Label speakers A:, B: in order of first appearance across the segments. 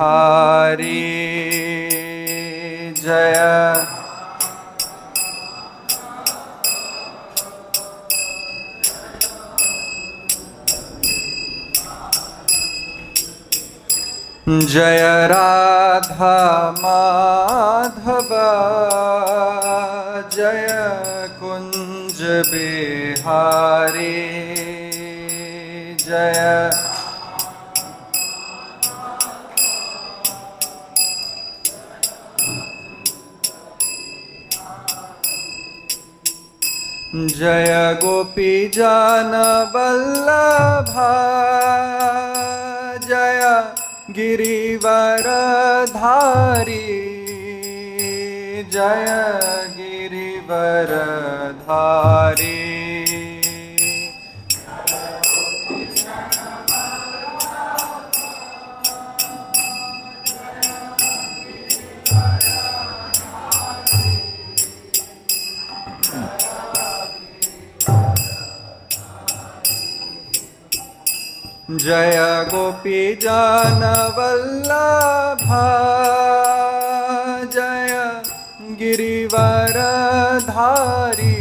A: Bihari Jaya Jaya Radha Madhava Jaya Kunj Bihari Jaya Jaya Gopi Jana Vallabha Jaya Girivaradhari Jaya Girivaradhari Jaya Gopi Jana Vallabha Jaya Girivaradhari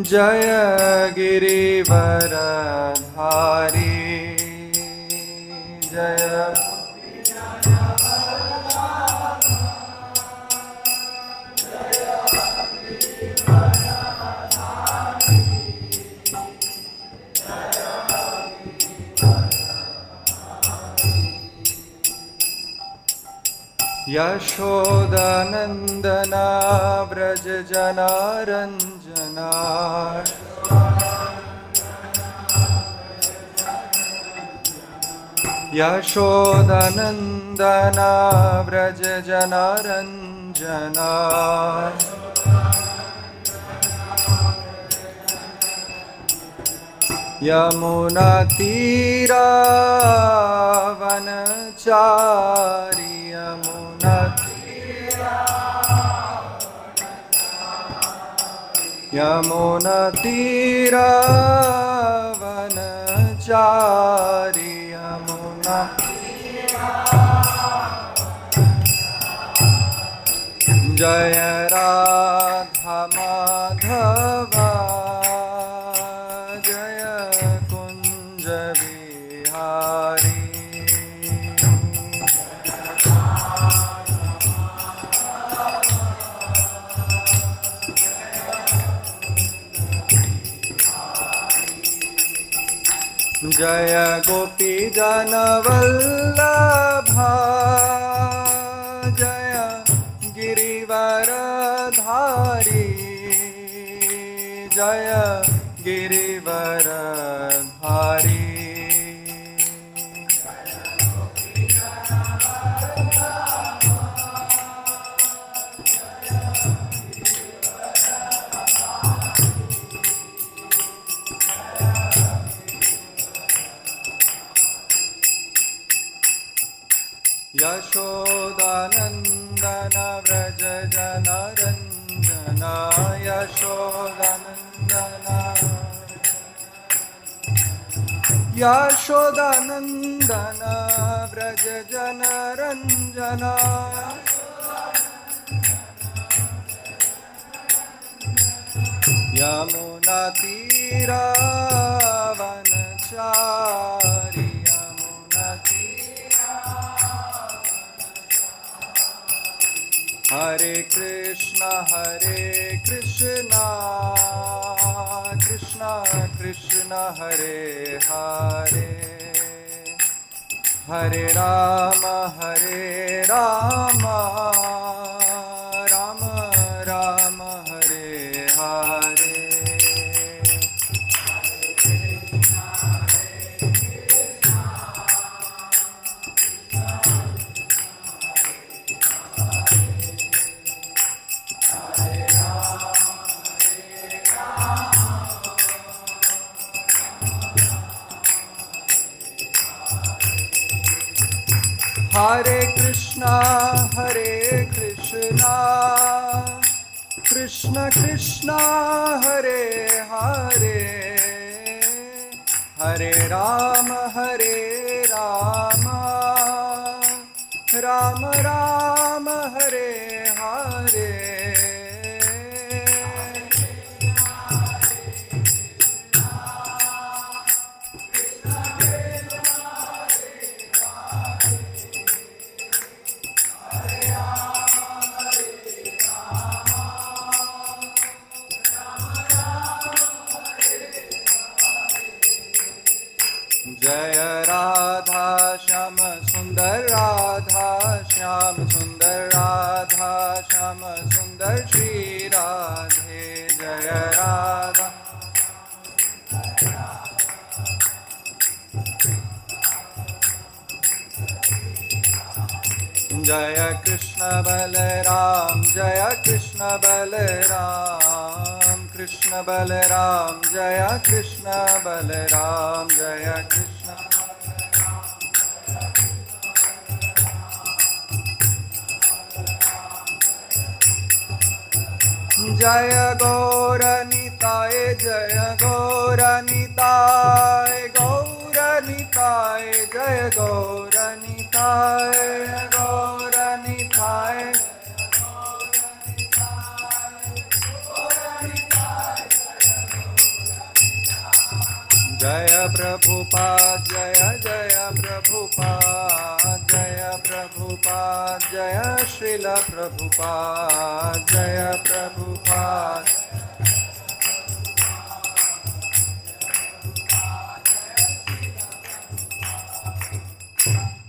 A: Jaya Girivaradhari Jaya Yashodanandana Vraja Janaranjana Yashodanandana Vraja Janaranjana Yamuna Tira Vanachari Yamuna Tira Vanachari Yamuna Jaya Radha Madhava Jaya Kunja Bihari Jaya Gopi Jana Vallabha Jaya Girivaradhari Jaya Girivaradhari Yashodanandana Vraja Janaranjana Yashodanandana Yashodanandana Vraja Janaranjana Yamuna Tira Vanachari Yamuna Tira Hare Krishna Krishna Krishna Hare Hare Hare Rama Rama Rama Hare Hare Hare Krishna Krishna Krishna Hare Hare Hare Rama Ram Ram Hare Hare Jaya Radha Shyama Sundar Radha Shyam Sundar Radha Shyama Sundar Shri Radhe Jaya Radha Jaya Krishna Balaram Jaya Krishna Balaram Krishna Balaram Jaya Krishna Balaram Jaya Krishna Jaya Gaurāṅga-nāgarīs Jaya Gaurāṅga-nāgarīs Gaurāṅga-nāgarīs Jaya Gaurāṅga-nāgarīs Gaurāṅga-nāgarīs Jaya Prabhupada Jaya Jaya Prabhupada Jaya Prabhupada Jaya Srila Prabhupada Jaya Prabhupada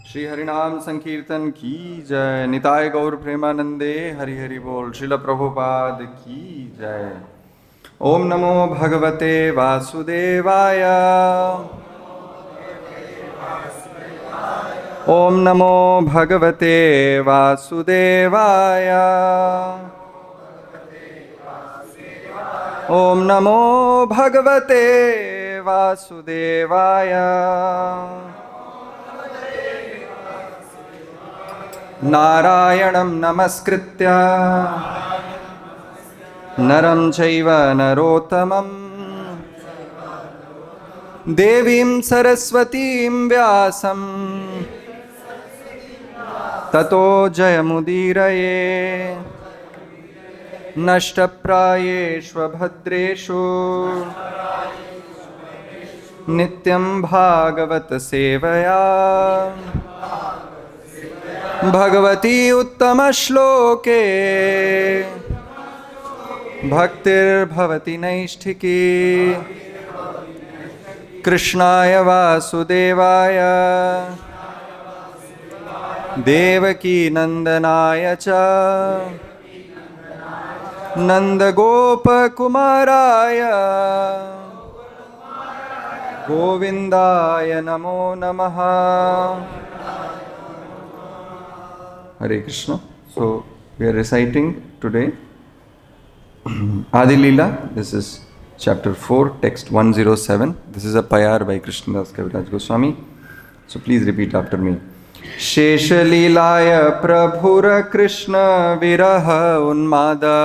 A: Shri Harinam Sankirtan ki jai Nitai Gaur Premanande Hari Hari Bol Srila Prabhupada ki jai Om Namo Bhagavate Vasudevaya Om Namo Bhagavate Vasudevaya Om Namo Bhagavate Vasudevaya Narayanam Namaskritya Naram Chaiva Narottamam Devim Saraswatim Vyasam Tato Jayamudiraye Nashtaprayeshva Bhadreshu Nityam Bhagavat Sevaya Bhagavati Uttama Shloke Bhaktir Bhavati Naishthiki Krishnaya Vasudevaya Devaki Nandanaya Cha Nanda Gopa Kumaraya Govindaya Namo Namaha Hare Krishna. So we are reciting today Adi Lila. This is chapter 4, text 107. This is a payar by Krishnadas Kaviraj Goswami. So please repeat after me. Śeṣa-līlāya prabhura kṛṣṇa-viraha-unmāda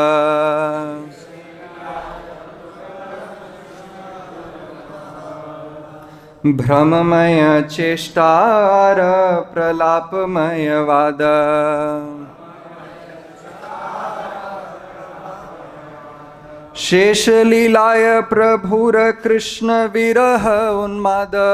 A: bhrama-maya ceṣṭā pralāpa-maya vāda śeṣa-līlāya prabhura kṛṣṇa-viraha-unmāda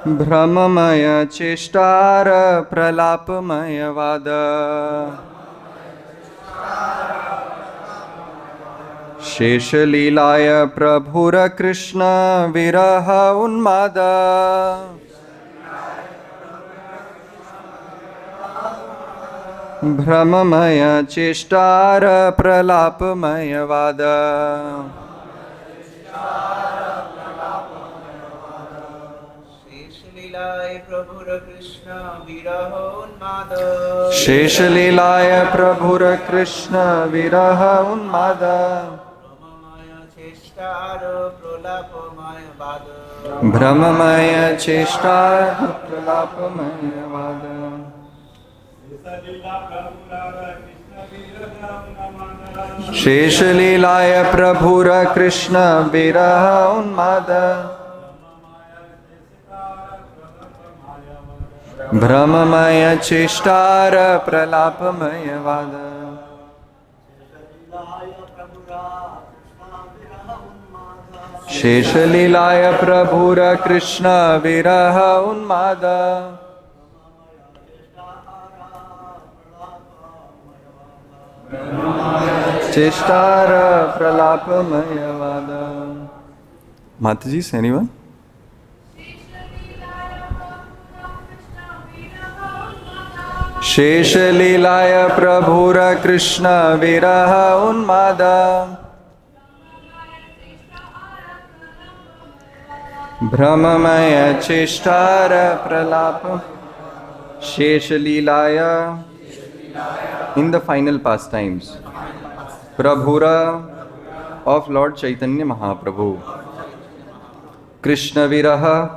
A: bhrama-maya ceṣṭā pralāpa-maya vāda śeṣa-līlāya prabhura kṛṣṇa-viraha-unmāda bhrama-maya ceṣṭā pralāpa-maya vāda śeṣa-līlāya prabhura kṛṣṇa-viraha-unmāda bhrama-maya ceṣṭā pralāpa-maya vāda śeṣa-līlāya prabhura kṛṣṇa-viraha-unmāda bhrama-maya ceṣṭāra pralāpa-maya vāda. śeṣa-līlāya prabhura kṛṣṇa-viraha-unmāda. ceṣṭāra pralāpa-maya vāda. Mataji, anyone? śeṣa-līlāya prabhura kṛṣṇa-viraha-unmāda. bhrama-maya ceṣṭāra pralāpa. śeṣa-līlāya. In the final pastimes, prabhura of Lord Caitanya Mahāprabhu, kṛṣṇa-viraha,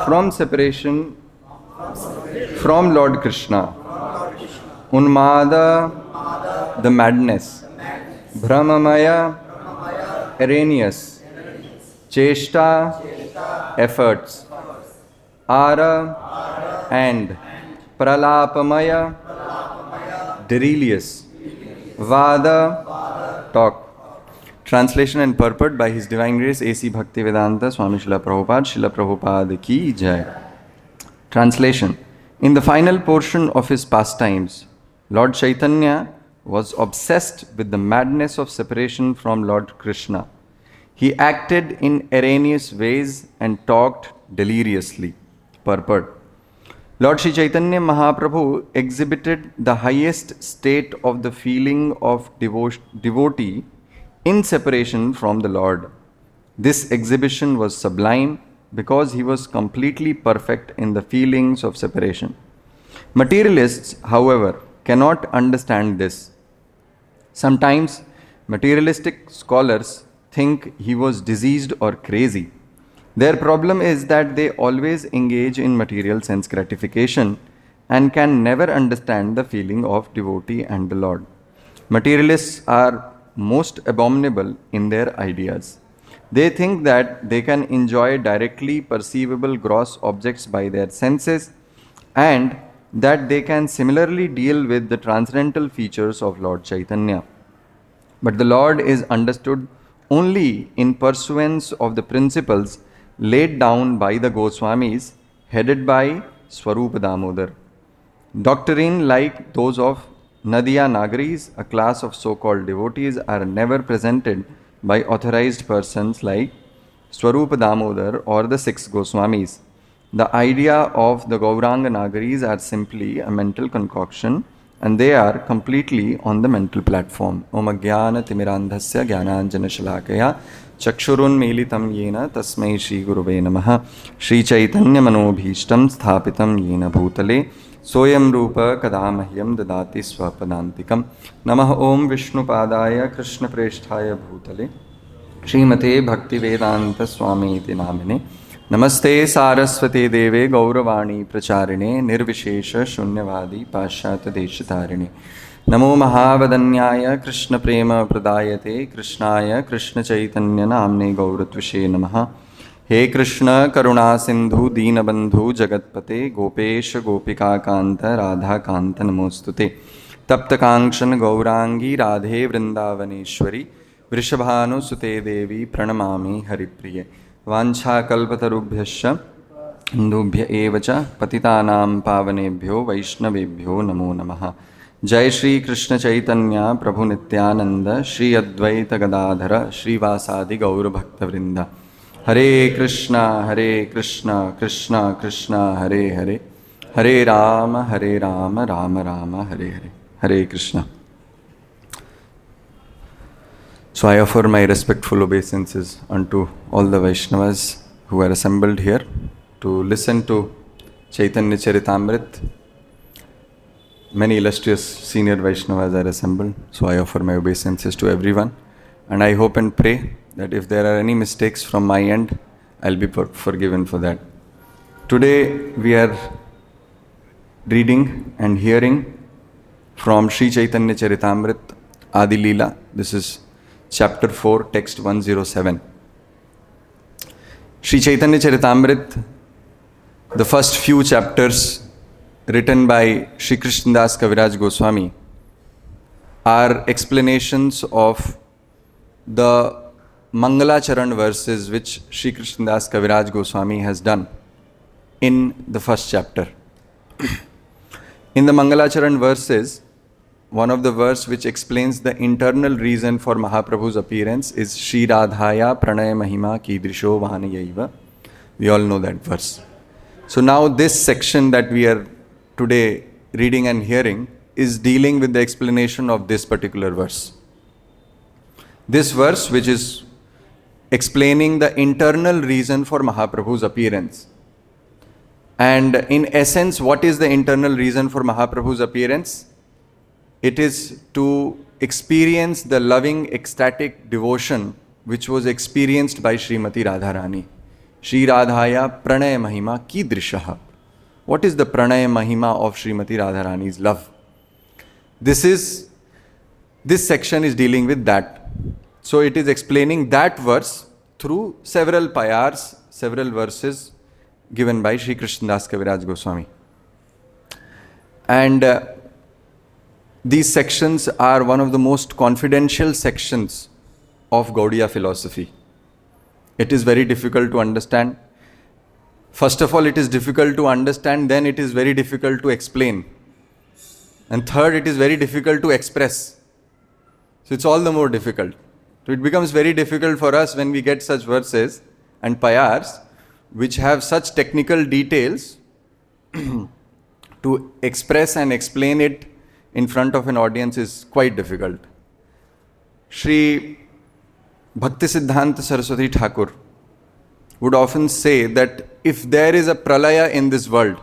A: from separation from Lord Kṛṣṇa, unmāda, the madness, bhrama-maya, erroneous, ceṣṭā, efforts, ara, and pralāpa-maya, delirious, vāda, talk. Translation and purport by His Divine Grace A.C. Bhaktivedanta Swami Śrīla Prabhupada ki jai. Translation. In the final portion of his pastimes, Lord Caitanya was obsessed with the madness of separation from Lord Kṛṣṇa. He acted in erroneous ways and talked deliriously. Purport. Lord Śrī Caitanya Mahāprabhu exhibited the highest state of the feeling of devotee in separation from the Lord. This exhibition was sublime because he was completely perfect in the feelings of separation. Materialists, however, cannot understand this. Sometimes materialistic scholars think he was diseased or crazy. Their problem is that they always engage in material sense gratification and can never understand the feeling of devotee and the Lord. Materialists are most abominable in their ideas. They think that they can enjoy directly perceivable gross objects by their senses and that they can similarly deal with the transcendental features of Lord Caitanya. But the Lord is understood only in pursuance of the principles laid down by the Goswamis headed by Svarūpa Dāmodara. Doctrine like those of nadīyā-nāgarīs, a class of so-called devotees, are never presented by authorized persons like Svarūpa Dāmodara or the six Goswamis. The idea of the gaurāṅga-nāgarīs are simply a mental concoction and they are completely on the mental platform. Om ajnana timirandhasya jnananjana shalakaya chakshurunmilitam yena tasmai Shri Gurave namaha. Śrī Caitanya manobhishtam sthapitam yena bhutale soyam rupa kadamahyam dadati swapadantikam. Namah Om Vishnupadaya Krishna Preshthaya Bhutale Srimate Bhaktivedanta Swami iti namine. Namaste Saraswate Deve Gauravani Pracharine Nirvishesha Shunyavadi Pashyata Deshatarine. Namo Mahavadanyaya Krishna Prema Pradayate Krishnaya Krishna Caitanya Namne Gauratvishe Namaha. He Krishna Karuna Sindhu Deenabandhu Jagatpate Gopesha Gopika Kanta Radha Kanta Namostute. Tapta Kangshan Gaurangi Radhe Vrindavaneshwari Vrishabhanu Sute Devi Pranamami Haripriye. Vancha kalpatarubhyascha hindubhya evacha patitanam pavanebhyo vaishnavebhyo namo namaha. Jai Shri Krishna Caitanya Prabhu Nityananda Shri Advaita Gadadhara Shri Vasadi Gaura Bhakta Vrinda. Hare Krishna Krishna Krishna Hare Hare Hare Rama Rama Rama Hare Hare. Hare Krishna. So I offer my respectful obeisances unto all the Vaishnavas who are assembled here to listen to Chaitanya Charitamrit. Many illustrious senior Vaishnavas are assembled, so I offer my obeisances to everyone. And I hope and pray that if there are any mistakes from my end, I'll be forgiven for that. Today we are reading and hearing from Śrī Caitanya Charitamrit, Adi Lila. This is Chapter 4, Text 107. Śrī Caitanya Charitamrit the first few chapters written by Sri Krishnadas Kaviraj Goswami are explanations of the Mangalacharan verses which Sri Krishnadas Kaviraj Goswami has done in the first chapter. In the Mangalacharan verses, one of the verse which explains the internal reason for Mahaprabhu's appearance is Shri Radhaya Pranaya Mahima Kidrisho Vahanayaiva. We all know that verse. So now this section that we are today reading and hearing is dealing with the explanation of this particular verse. This verse, which is explaining the internal reason for Mahaprabhu's appearance. And in essence, what is the internal reason for Mahaprabhu's appearance? It is to experience the loving, ecstatic devotion which was experienced by Srimati Radharani. Shri Radhaya Pranaya Mahima Kidrishaha. What is the Pranaya Mahima of Srimati Radharani's love? This section is dealing with that. So it is explaining that verse through several payars, several verses given by Sri Krishnadas Kaviraj Goswami. And these sections are one of the most confidential sections of Gaudiya philosophy. It is very difficult to understand. First of all, it is difficult to understand, then it is very difficult to explain. And third, it is very difficult to express. So it's all the more difficult. So it becomes very difficult for us when we get such verses and payars which have such technical details to express and explain it in front of an audience is quite difficult. Shri Bhaktisiddhanta Saraswati Thakur would often say that if there is a pralaya in this world,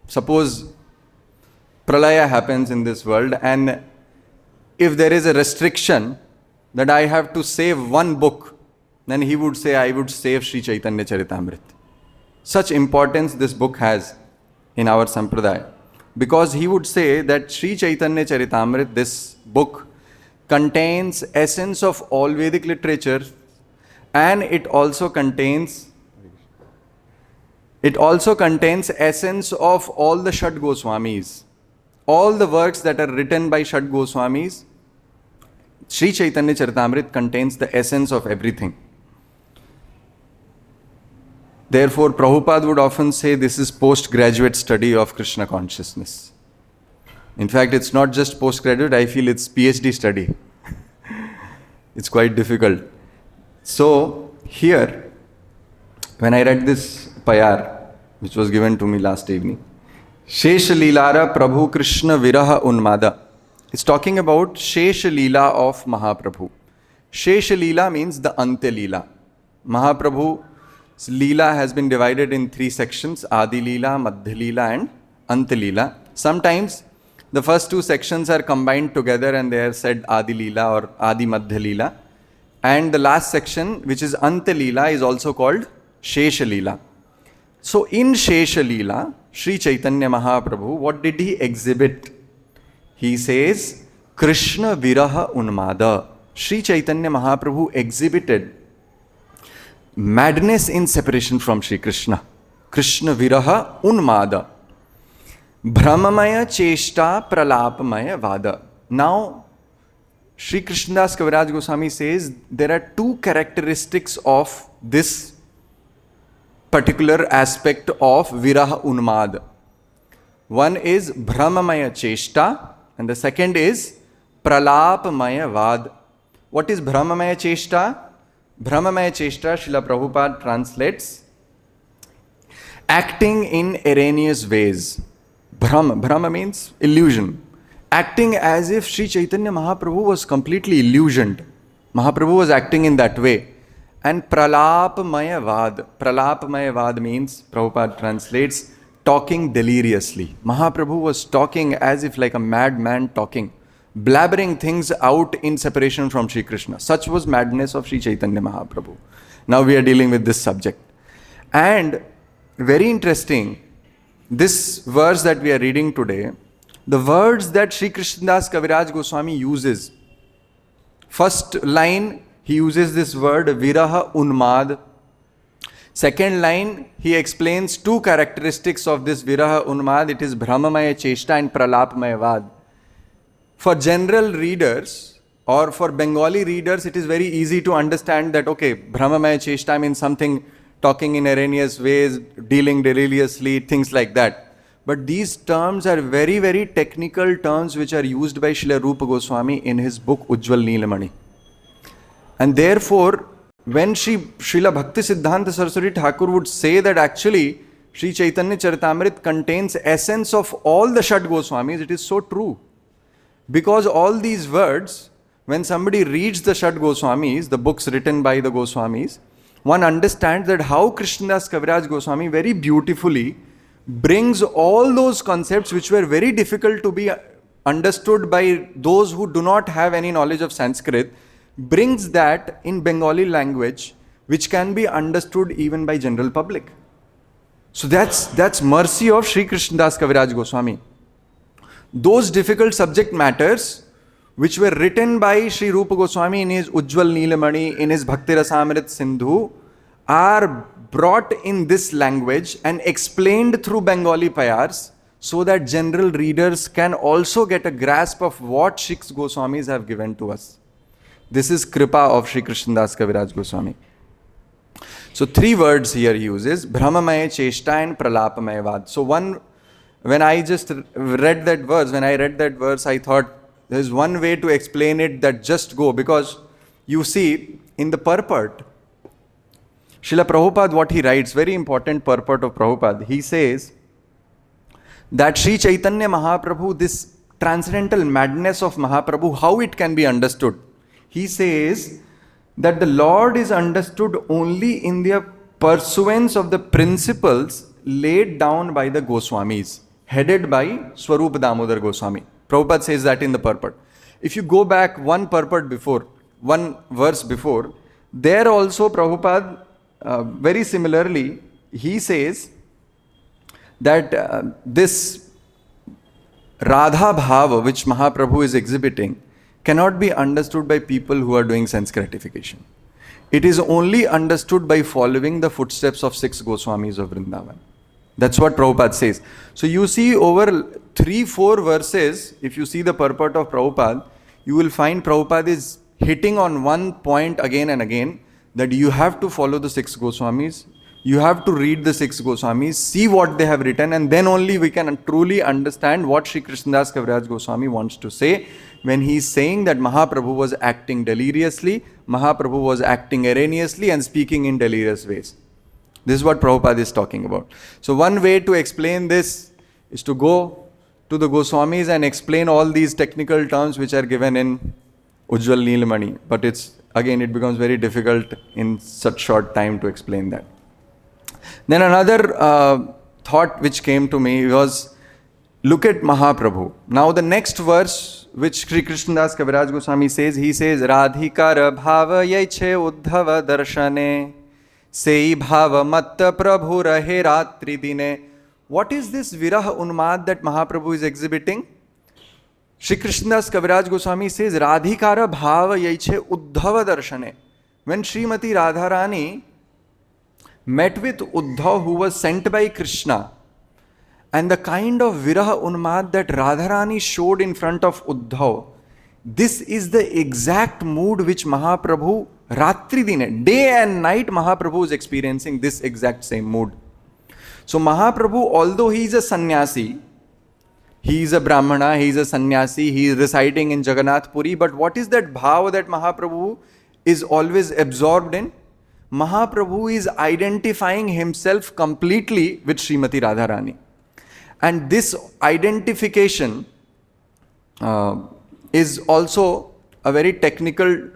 A: suppose pralaya happens in this world, and if there is a restriction that I have to save one book, then he would say, I would save Śrī Caitanya Charitamrita. Such importance this book has in our sampradaya. Because he would say that Śrī Caitanya Charitamrita, this book, contains essence of all Vedic literature, and it also contains essence of all the Shat Goswamis. All the works that are written by Shat Goswamis, Śrī Caitanya Charitamrita contains the essence of everything. Therefore, Prabhupada would often say this is postgraduate study of Krishna consciousness. In fact, it's not just postgraduate, I feel it's PhD study. It's quite difficult. So, here, when I read this payar, which was given to me last evening, śeṣa-līlāya Prabhu kṛṣṇa-viraha-unmāda. It's talking about śeṣa-līlā of Mahaprabhu. Śeṣa-līlā means the Ante-līlā. Mahaprabhu's Lila has been divided in three sections, Adi-līlā, Madhya-līlā and Ante-līlā. Sometimes the first two sections are combined together and they are said Adi-līlā or Adi-Madhya-līlā. And the last section, which is Ante-līlā, is also called śeṣa-līlā. So in śeṣa-līlā, Śrī Caitanya Mahāprabhu, what did he exhibit? He says, kṛṣṇa-viraha-unmāda. Śrī Caitanya Mahāprabhu exhibited madness in separation from Shri Krishna. kṛṣṇa-viraha-unmāda. bhrama-maya, ceṣṭā, pralāpa-maya, vāda. Now, Sri Krishnadas Kaviraj Goswami says there are two characteristics of this particular aspect of viraha-unmāda. One is bhrama-maya ceṣṭā and the second is pralāpa-maya, vāda. What is bhrama-maya ceṣṭā? Bhrama-maya ceṣṭā, Srila Prabhupada translates, acting in erroneous ways. Brahma means illusion. Acting as if Sri Caitanya Mahaprabhu was completely illusioned. Mahaprabhu was acting in that way. And pralāpa-maya vāda. Pralāpa-maya vāda means, Prabhupada translates, talking deliriously. Mahaprabhu was talking as if like a madman talking, blabbering things out in separation from Sri Krishna. Such was madness of Sri Caitanya Mahaprabhu. Now we are dealing with this subject. And very interesting, this verse that we are reading today, the words that Sri Krishnadas Kaviraj Goswami uses. First line, he uses this word viraha-unmāda. Second line, he explains two characteristics of this viraha-unmāda. It is bhrama-maya ceṣṭā and pralāpa-maya vāda. For general readers or for Bengali readers, it is very easy to understand that, okay, bhrama-maya ceṣṭā means something talking in erroneous ways, dealing deliriously, things like that. But these terms are very, very technical terms which are used by Srila Rupa Goswami in his book Ujjwal Neelamani. And therefore, when Srila Bhakti Siddhanta Saraswati Thakur would say that actually Śrī Caitanya Charitamrita contains essence of all the Shat Goswamis, it is so true. Because all these words, when somebody reads the Shat Goswamis, the books written by the Goswamis, one understands that how Krishnadas Kaviraj Goswami very beautifully brings all those concepts which were very difficult to be understood by those who do not have any knowledge of Sanskrit, brings that in Bengali language which can be understood even by general public. So that's mercy of Sri Krishnadas Kaviraj Goswami. Those difficult subject matters which were written by Sri Rupa Goswami in his Ujjwal Neelamani, in his Bhakti Rasamrit Sindhu, are brought in this language and explained through Bengali payars so that general readers can also get a grasp of what six Goswamis have given to us. This is Kripa of Sri Krishnadas Kaviraj Goswami. So three words here he uses, bhrama-maya ceṣṭā and pralāpa-maya vāda. So when I read that verse, I thought there is one way to explain it that just go, because you see in the purport, Srila Prabhupada, what he writes, very important purport of Prabhupada, he says that Śrī Caitanya Mahāprabhu, this transcendental madness of Mahaprabhu, how it can be understood. He says that the Lord is understood only in the pursuance of the principles laid down by the Goswamis, headed by Svarūpa Dāmodara Goswami. Prabhupada says that in the purport. If you go back one verse before, there also Prabhupada, very similarly, he says that this Radha Bhava which Mahaprabhu is exhibiting cannot be understood by people who are doing sense gratification. It is only understood by following the footsteps of six Goswamis of Vrindavan. That's what Prabhupada says. So you see over 3-4 verses, if you see the purport of Prabhupada, you will find Prabhupada is hitting on one point again and again, that you have to follow the six Goswamis, you have to read the six Goswamis, see what they have written, and then only we can truly understand what Sri Krishnadas Kaviraj Goswami wants to say when he is saying that Mahaprabhu was acting deliriously, Mahaprabhu was acting erroneously and speaking in delirious ways. This is what Prabhupada is talking about. So one way to explain this is to go to the Goswamis and explain all these technical terms which are given in Ujjwal Neelamani. But it becomes very difficult in such short time to explain that. Then another thought which came to me was, look at Mahaprabhu. Now the next verse which Sri Krishnadas Kaviraj Goswami says, he says, Radhikara bhava yaiche uddhava darshane sei bhava matta prabhu rahe ratri dine. What is this viraha-unmāda that Mahaprabhu is exhibiting? Sri Krishnadas Kaviraj Goswami says, Radhikara bhava yaiche uddhava darshane. When Srimati Radharani met with Uddhav, who was sent by Krishna, and the kind of viraha-unmāda that Radharani showed in front of Uddhav, this is the exact mood which Mahaprabhu, Ratri Dine, day and night, Mahaprabhu is experiencing this exact same mood. So Mahaprabhu, although he is a sannyasi, he is a brahmana, he is a sannyasi, he is residing in Jagannath Puri, but what is that bhava that Mahaprabhu is always absorbed in? Mahaprabhu is identifying himself completely with Srimati Radharani. And this identification is also a very technical,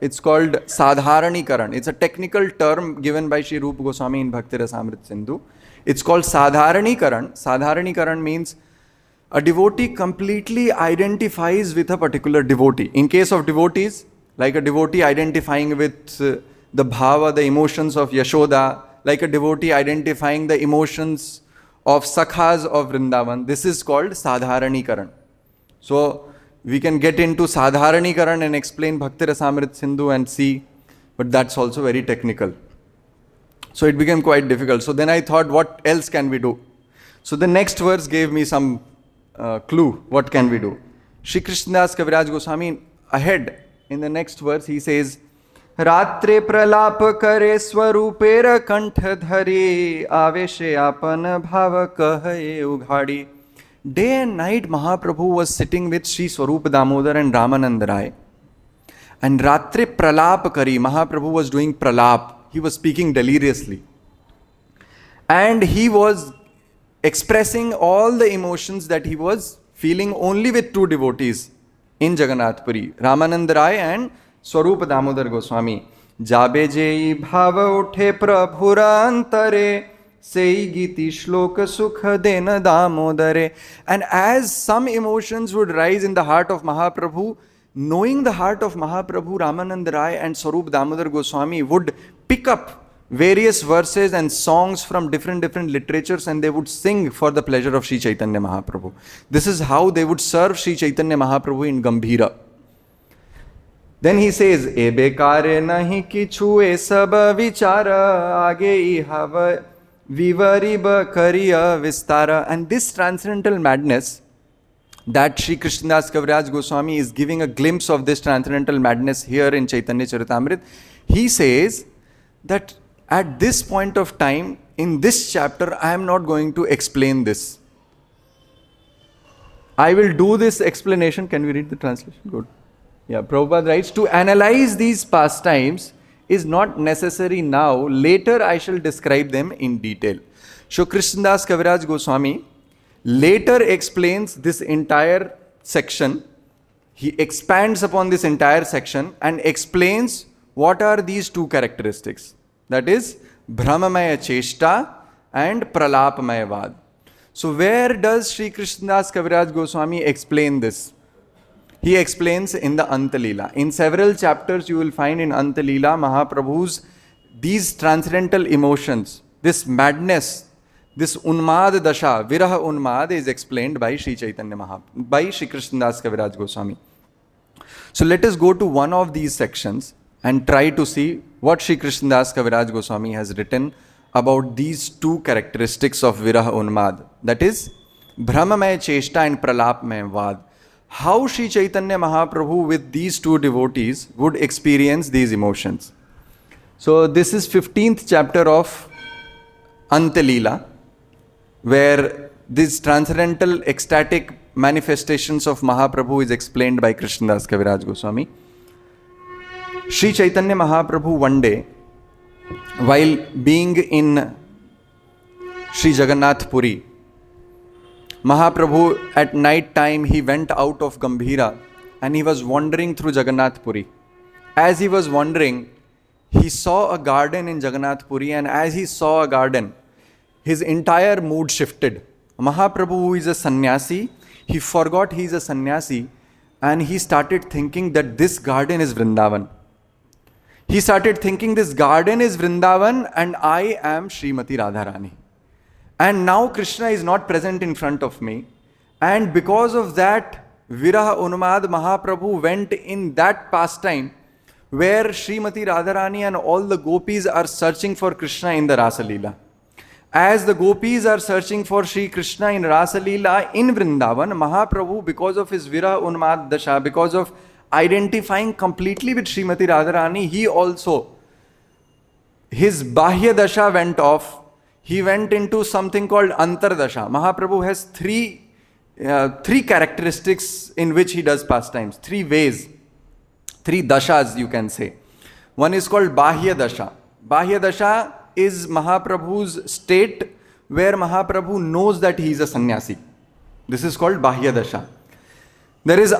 A: it's called sadharanikaran. It's a technical term given by Sri Rupa Goswami in Bhakti Rasamrit Sindhu. It's called sadharanikaran. Sadharanikaran means a devotee completely identifies with a particular devotee. In case of devotees, like a devotee identifying with the bhava, the emotions of Yashoda, like a devotee identifying the emotions of Sakhas of Vrindavan. This is called sadharanikaran. So we can get into sadharanikaran and explain Bhakti Rasamrit Sindhu and see, but that's also very technical. So it became quite difficult. So then I thought, what else can we do? So the next verse gave me some clue. What can we do? Shri Krishnadas Kaviraj Goswami, ahead in the next verse, he says, Ratre pralāpa kare svarūpera kantha dhare aveshe apan bhava kahaye ughadi. Day and night Mahaprabhu was sitting with Śrī Svarūpa Dāmodara and Ramananda Rai. And Ratre pralāpa kari, Mahaprabhu was doing pralāpa. He was speaking deliriously. And he was expressing all the emotions that he was feeling only with two devotees in Jagannath Puri, Ramananda Rai and Svarūpa Dāmodara Goswami. Jabe jei bhava uthe prabhura antare sei giti shloka sukha dena damodare. And as some emotions would rise in the heart of Mahaprabhu, knowing the heart of Mahaprabhu, Ramananda Rai and Svarūpa Dāmodara Goswami would pick up various verses and songs from different literatures, and they would sing for the pleasure of Śrī Caitanya Mahāprabhu. This is how they would serve Śrī Caitanya Mahāprabhu in Gambhīra. Then he says, Ebe kare nahi kichu e sab vichara age ihava vivariba kariya vistara. And this transcendental madness that Shri Krishnadas Kaviraj Goswami is giving a glimpse of this transcendental madness here in Chaitanya Charitamrita. He says that at this point of time, in this chapter, I am not going to explain this. I will do this explanation. Can we read the translation? Good. Yeah, Prabhupada writes, to analyze these pastimes is not necessary now. Later I shall describe them in detail. So Krishnadas Kaviraj Goswami later explains this entire section. He expands upon this entire section and explains what are these two characteristics. That is, bhrama-maya ceṣṭā and pralāpa-maya vāda. So where does Shri Krishnadas Kaviraj Goswami explain this? He explains in the Anta Lila. In several chapters you will find in Anta Lila Mahaprabhu's these transcendental emotions, this madness, this unmāda dasha, viraha-unmāda is explained by Śrī Caitanya Mahāprabhu, by Shri Krishnadas Kaviraj Goswami. So let us go to one of these sections and try to see what Shri Krishnadas Kaviraj Goswami has written about these two characteristics of viraha-unmāda. That is, bhrama-maya ceṣṭā and pralāpa-maya vāda. How Shri Caitanya Mahāprabhu with these two devotees would experience these emotions. So this is 15th chapter of Anta Lila, where these transcendental ecstatic manifestations of Mahaprabhu is explained by Krishnadas Kaviraj Goswami. Śrī Caitanya Mahāprabhu one day, while being in Sri Jagannath Puri, Mahaprabhu at night time he went out of Gambhīra and he was wandering through Jagannath Puri. As he was wandering, he saw a garden in Jagannath Puri, and as he saw a garden, his entire mood shifted. Mahaprabhu, who is a sannyasi, he forgot he is a sannyasi and he started thinking that this garden is Vrindavan. He started thinking this garden is Vrindavan and I am Srimati Radharani. And now Krishna is not present in front of me. And because of that, Viraha-unmāda Mahaprabhu went in that pastime where Srimati Radharani and all the gopis are searching for Krishna in the Rasa Lila. As the gopis are searching for Sri Krishna in Rasa Lila in Vrindavan, Mahaprabhu, because of his Viraha-unmāda dasha, because of identifying completely with Srimati Radharani, he also, his Bahya dasha went off. He went into something called Antar dasha. Mahaprabhu has three characteristics in which he does pastimes, three ways, three dashas you can say. One is called Bahya dasha. Bahya dasha is Mahaprabhu's state where Mahaprabhu knows that he is a sannyasi. This is called Bahya dasha. There is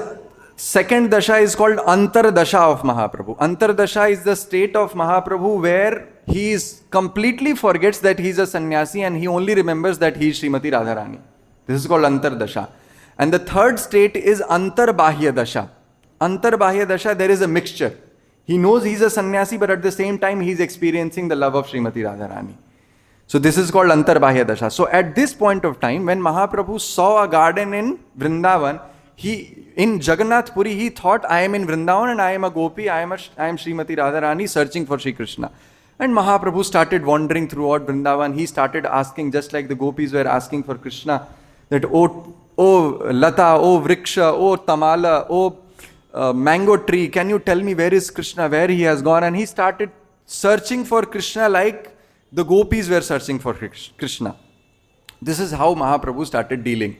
A: second dasha is called Antar dasha of Mahaprabhu. Antar dasha is the state of Mahaprabhu where he is completely forgets that he is a sannyasi and he only remembers that he is Srimati Radharani. This is called Antar dasha. And the third state is Antar Bahya dasha. Antar Bahya dasha, there is a mixture. He knows he is a sannyasi, but at the same time he is experiencing the love of Srimati Radharani. So this is called Antar Bahya dasha. So at this point of time, when Mahaprabhu saw a garden in Vrindavan, in Jagannath Puri, he thought, I am in Vrindavan and I am a gopi, I am Srimati Radharani searching for Sri Krishna. And Mahaprabhu started wandering throughout Vrindavan. He started asking, just like the gopis were asking for Krishna, that oh Lata, oh Vriksha, oh Tamala, oh mango tree, can you tell me where is Krishna, where he has gone? And he started searching for Krishna like the gopis were searching for Krishna. This is how Mahaprabhu started dealing.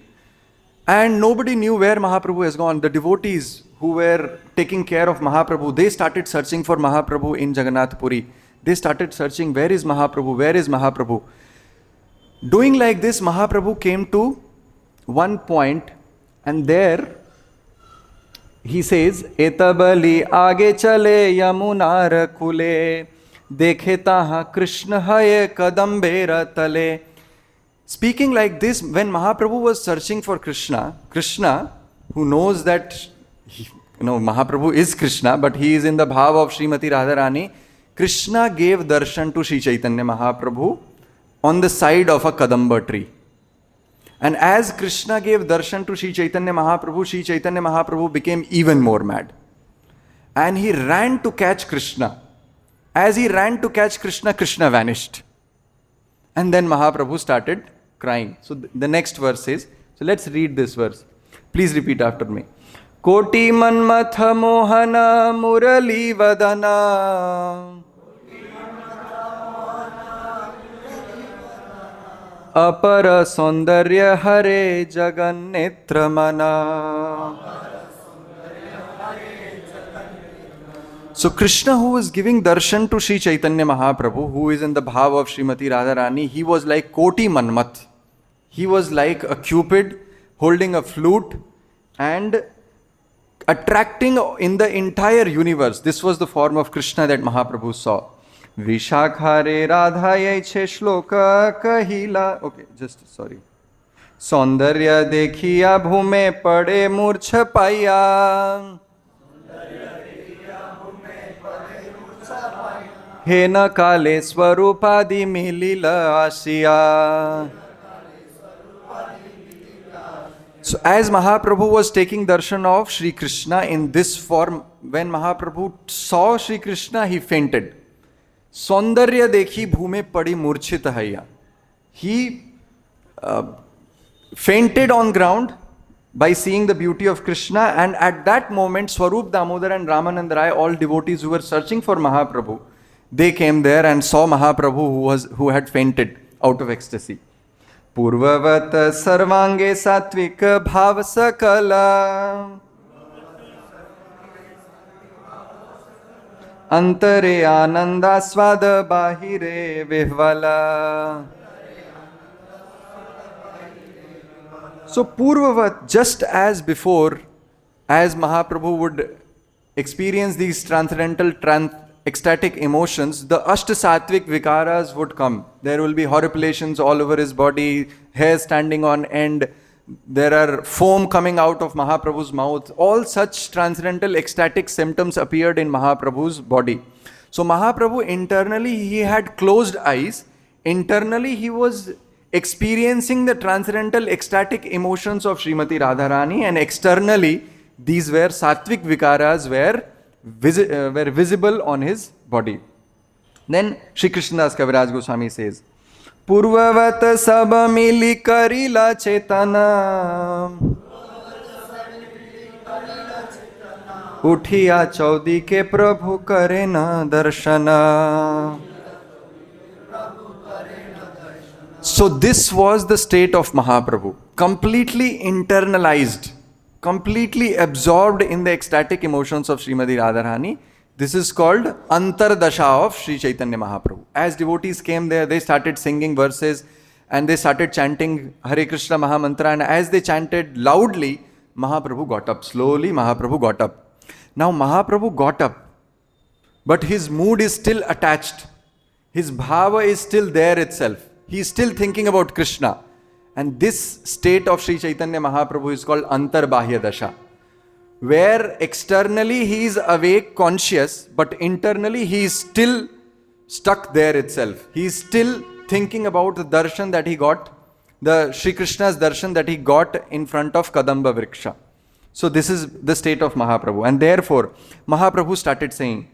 A: And nobody knew where Mahaprabhu has gone. The devotees who were taking care of Mahaprabhu, they started searching for Mahaprabhu in Jagannath Puri. They started searching, where is Mahaprabhu, where is Mahaprabhu? Doing like this, Mahaprabhu came to one point, and there he says, Etabali aage chale yamunar kule, dekhe taha Krishna haye kadambera tale. Speaking like this, when Mahaprabhu was searching for Krishna, Krishna, who knows that, Mahaprabhu is Krishna, but he is in the bhava of Srimati Radharani, Krishna gave darshan to Śrī Caitanya Mahāprabhu on the side of a kadamba tree. And as Krishna gave darshan to Śrī Caitanya Mahāprabhu became even more mad. And he ran to catch Krishna. As he ran to catch Krishna, Krishna vanished. And then Mahaprabhu started crying. So the next verse is, so let's read this verse. Please repeat after me. Koti manmatha mohana murali vadana apara saundarya hare jagannetra mana. So Krishna, who was giving darshan to Śrī Caitanya Mahāprabhu, who is in the bhava of Srimati Radharani, he was like Koti Manmat. He was like a cupid holding a flute and attracting in the entire universe. This was the form of Krishna that Mahaprabhu saw. Vishakhare radhaye che shloka kahila. Okay, sorry. Saundarya dekhiya bhume pade murcha paya. Hena kale Svarūpa lila asiya. So as Mahaprabhu was taking darshan of Shri Krishna in this form, when Mahaprabhu saw Shri Krishna, he fainted. Saundarya dekhi bhume padi murchita haya. He fainted on ground by seeing the beauty of Krishna, and at that moment Svarūpa Dāmodara and Ramananda Rai, all devotees who were searching for Mahaprabhu, they came there and saw Mahaprabhu who had fainted out of ecstasy. Purvavat sarvange satvik bhav sakala antare ananda swada bahire vihvala. So Purvavat, just as before, as Mahaprabhu would experience these transcendental ecstatic emotions, the Ashta-sattvic vikaras would come. There will be horripilations all over his body, hair standing on end, there are foam coming out of Mahaprabhu's mouth. All such transcendental ecstatic symptoms appeared in Mahaprabhu's body. So Mahaprabhu internally, he had closed eyes. Internally, he was experiencing the transcendental ecstatic emotions of Srimati Radharani, and externally, these were sattvic vikaras were visible on his body. Then Shri Krishnadas Kaviraj Goswami says, Purvavat sab mili karila chetana Uthiya chaudi ke Prabhu karena darshana. So this was the state of Mahaprabhu, completely internalized, completely absorbed in the ecstatic emotions of Srimati Radharani. This is called Antardasha of Śrī Caitanya Mahāprabhu. As devotees came there, they started singing verses and they started chanting Hare Krishna Mahamantra, and as they chanted loudly, Mahaprabhu got up. Slowly Mahaprabhu got up. Now Mahaprabhu got up, but his mood is still attached. His bhava is still there itself. He is still thinking about Krishna. And this state of Śrī Caitanya Mahāprabhu is called Antarbahya Dasha, where externally he is awake, conscious, but internally he is still stuck there itself. He is still thinking about the darshan that he got, the Shri Krishna's darshan that he got in front of Kadamba Vriksha. So this is the state of Mahaprabhu. And therefore, Mahaprabhu started saying,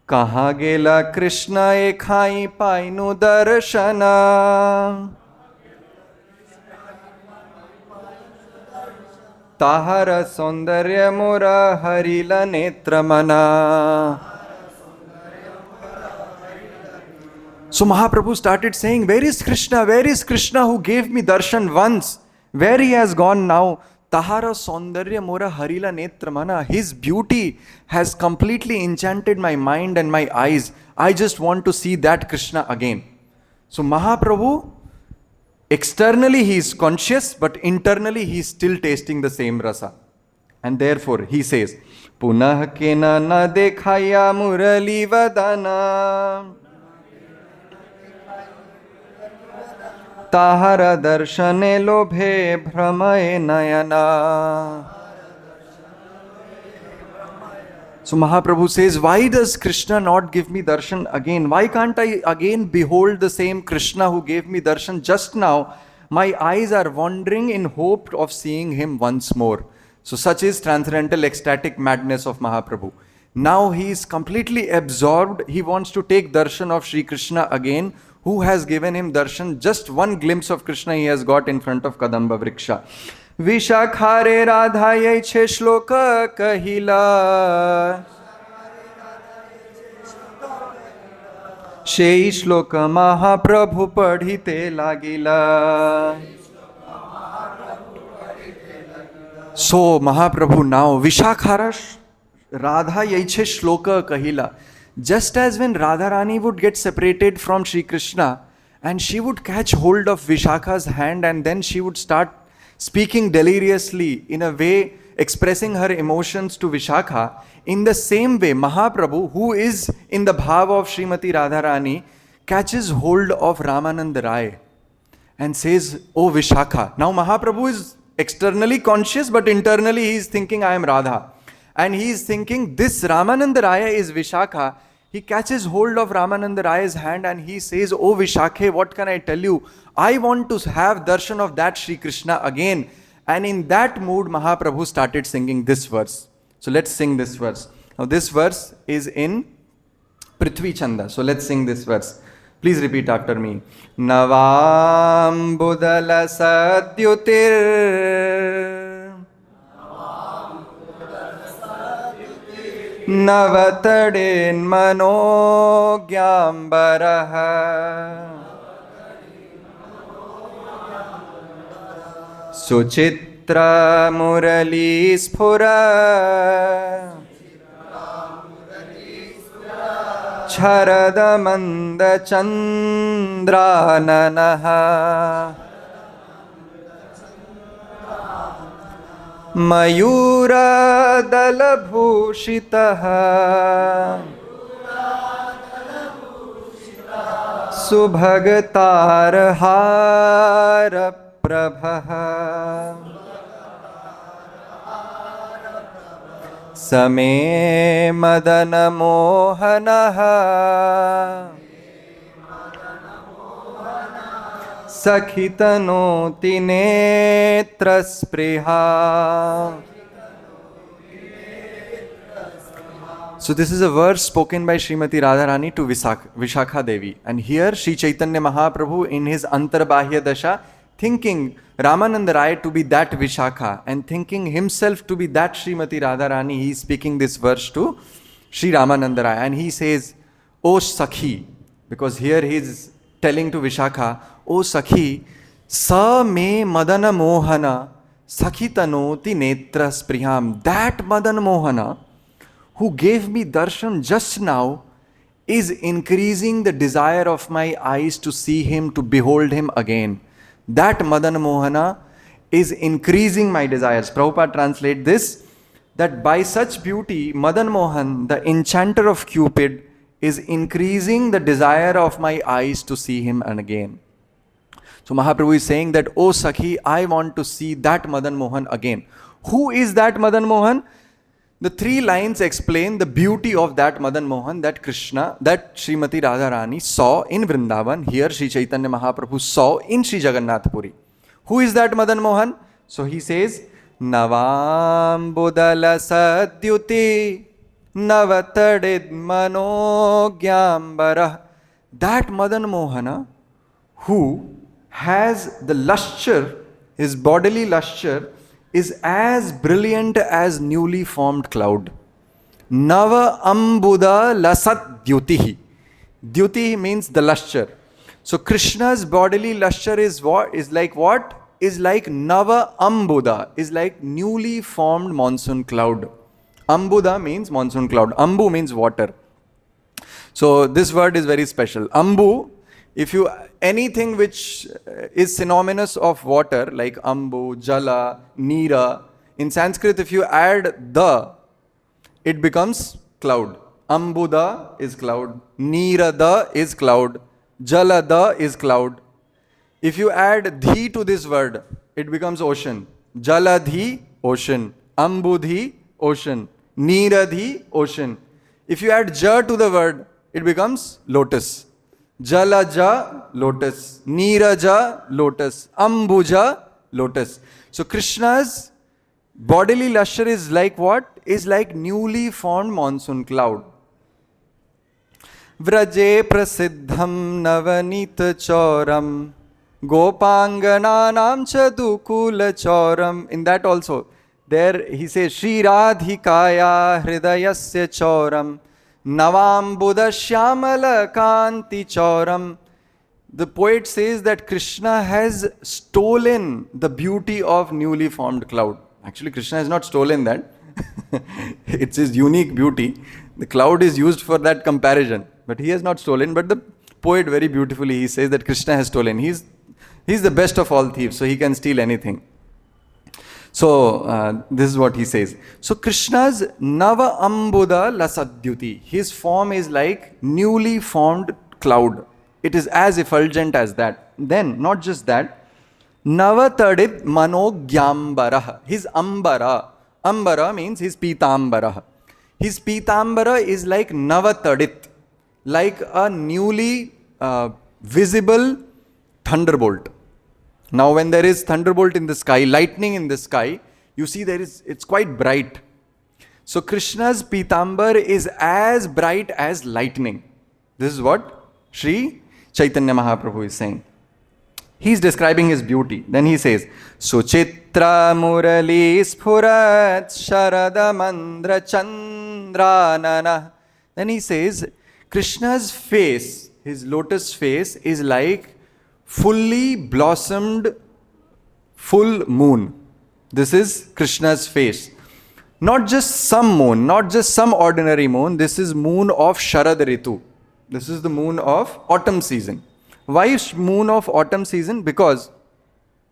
A: Kaha gela Krishna ekhai painu darshana. Tahara saundarya mora harila netramana. So Mahaprabhu started saying, where is Krishna? Where is Krishna who gave me darshan once? Where he has gone now? Tahara saundarya mora harila netramana. His beauty has completely enchanted my mind and my eyes. I just want to see that Krishna again. So Mahaprabhu, externally he is conscious, but internally he is still tasting the same rasa. And therefore he says, Punah kena na dekhaya murali vadana. Tahara darshane lobhe bhrama-maya nayana. So Mahaprabhu says, why does Krishna not give me darshan again? Why can't I again behold the same Krishna who gave me darshan just now? My eyes are wandering in hope of seeing him once more. So such is transcendental ecstatic madness of Mahaprabhu. Now he is completely absorbed. He wants to take darshan of Śrī Krishna again, who has given him darshan. Just one glimpse of Krishna he has got in front of Kadamba Vriksha. Vishakhare radhayai chhe shloka kahila. Shei shloka Mahaprabhu padhite lagila. So Mahaprabhu now, Vishakhara radhayai chhe shloka kahila. Just as when Radharani would get separated from Śrī Krishna and she would catch hold of Vishakha's hand and then she would start speaking deliriously in a way expressing her emotions to Vishakha, in the same way Mahaprabhu, who is in the bhava of Srimati Radharani, catches hold of Ramananda Rai and says, Oh Vishakha. Now Mahaprabhu is externally conscious but internally he is thinking, I am Radha. And he is thinking, this Ramananda Raya is Vishakha. He catches hold of Ramananda Raya's hand and he says, Oh Vishakhe, what can I tell you? I want to have darshan of that Śrī Krishna again. And in that mood, Mahaprabhu started singing this verse. So let's sing this verse. Now this verse is in Prithvi Chanda. So let's sing this verse. Please repeat after me. Navam Budala Satyutir Navatadin Mano Gyambaraha Suchitra Murali Sphura Charada Manda Chandra Nanaha Mayura Dalabhushitaha Subhagatar Hara Prabhaha Same Madana Mohanaha Sakhitanoti netra spriha. So this is a verse spoken by Srimati Radharani to Vishakha Devi. And here Śrī Caitanya Mahāprabhu in his Antarbahya Dasha, thinking Ramananda Rai to be that Vishakha and thinking himself to be that Srimati Radharani, he is speaking this verse to Sri Ramananda Rai. And he says, O Sakhi, because here he is telling to Vishakha, O Sakhi, sa me madana mohana sakhitanoti netra spriham. That Madan Mohana who gave me darshan just now is increasing the desire of my eyes to see him, to behold him again. That Madan Mohana is increasing my desires. Prabhupada translate this, that by such beauty, Madan Mohan, the enchanter of Cupid, is increasing the desire of my eyes to see him again. So Mahaprabhu is saying that, O Sakhi, I want to see that Madan Mohan again. Who is that Madan Mohan? The three lines explain the beauty of that Madan Mohan, that Krishna, that Srimati Radharani saw in Vrindavan. Here Śrī Caitanya Mahāprabhu saw in Śrī Jagannath Puri. Who is that Madan Mohan? So he says, Navam Budala Sadyuti. navatadid manogyambara. That Madan Mohana who has the lustre, his bodily lustre, is as brilliant as newly formed cloud. Nava ambuda lasat dyutihi. Dyutihi means the lustre. So Krishna's bodily lustre is what? Is like what? Is like Nava Ambuda, is like newly formed monsoon cloud. Ambuda means monsoon cloud. Ambu means water. So this word is very special. Ambu, if you, anything which is synonymous of water, like Ambu, Jala, Nira, in Sanskrit if you add the, it becomes cloud. Ambuda is cloud. Nirada is cloud. Jalada is cloud. If you add dhi to this word, it becomes ocean. Jaladhi, ocean. Ambudhi, ocean. Niradhi, ocean. If you add ja to the word, it becomes lotus. Jalaja, lotus. Niraja, lotus. Ambuja, lotus. So Krishna's bodily lustre is like what? Is like newly formed monsoon cloud. Vraje prasiddham navanita choram gopangananam chadukula choram. In that also, there he says, Śrī Radhikaya hridayasya choram navam buddha shyamala kanti choram. The poet says that Krishna has stolen the beauty of newly formed cloud. Actually, Krishna has not stolen that. It's his unique beauty. The cloud is used for that comparison. But he has not stolen. But the poet very beautifully, he says that Krishna has stolen. He's the best of all thieves, so he can steal anything. So this is what he says. So Krishna's Nava Ambuda Lasadyuti. His form is like newly formed cloud. It is as effulgent as that. Then, not just that, Navatadid Manogyambara. His Ambara. Ambara means his Pitambara. His Pitambara is like Navatadit, like a newly visible thunderbolt. Now when there is thunderbolt in the sky, lightning in the sky, you see it's quite bright. So Krishna's Pitambar is as bright as lightning. This is what Śrī Caitanya Mahāprabhu is saying. He is describing his beauty. Then he says, Suchitra murali sphurat sharada mandra chandranana. Then he says, Krishna's face, his lotus face, is like fully blossomed full moon. This is Krishna's face. Not just some moon, not just some ordinary moon. This is moon of Sharad Ritu. This is the moon of autumn season. Why moon of autumn season? Because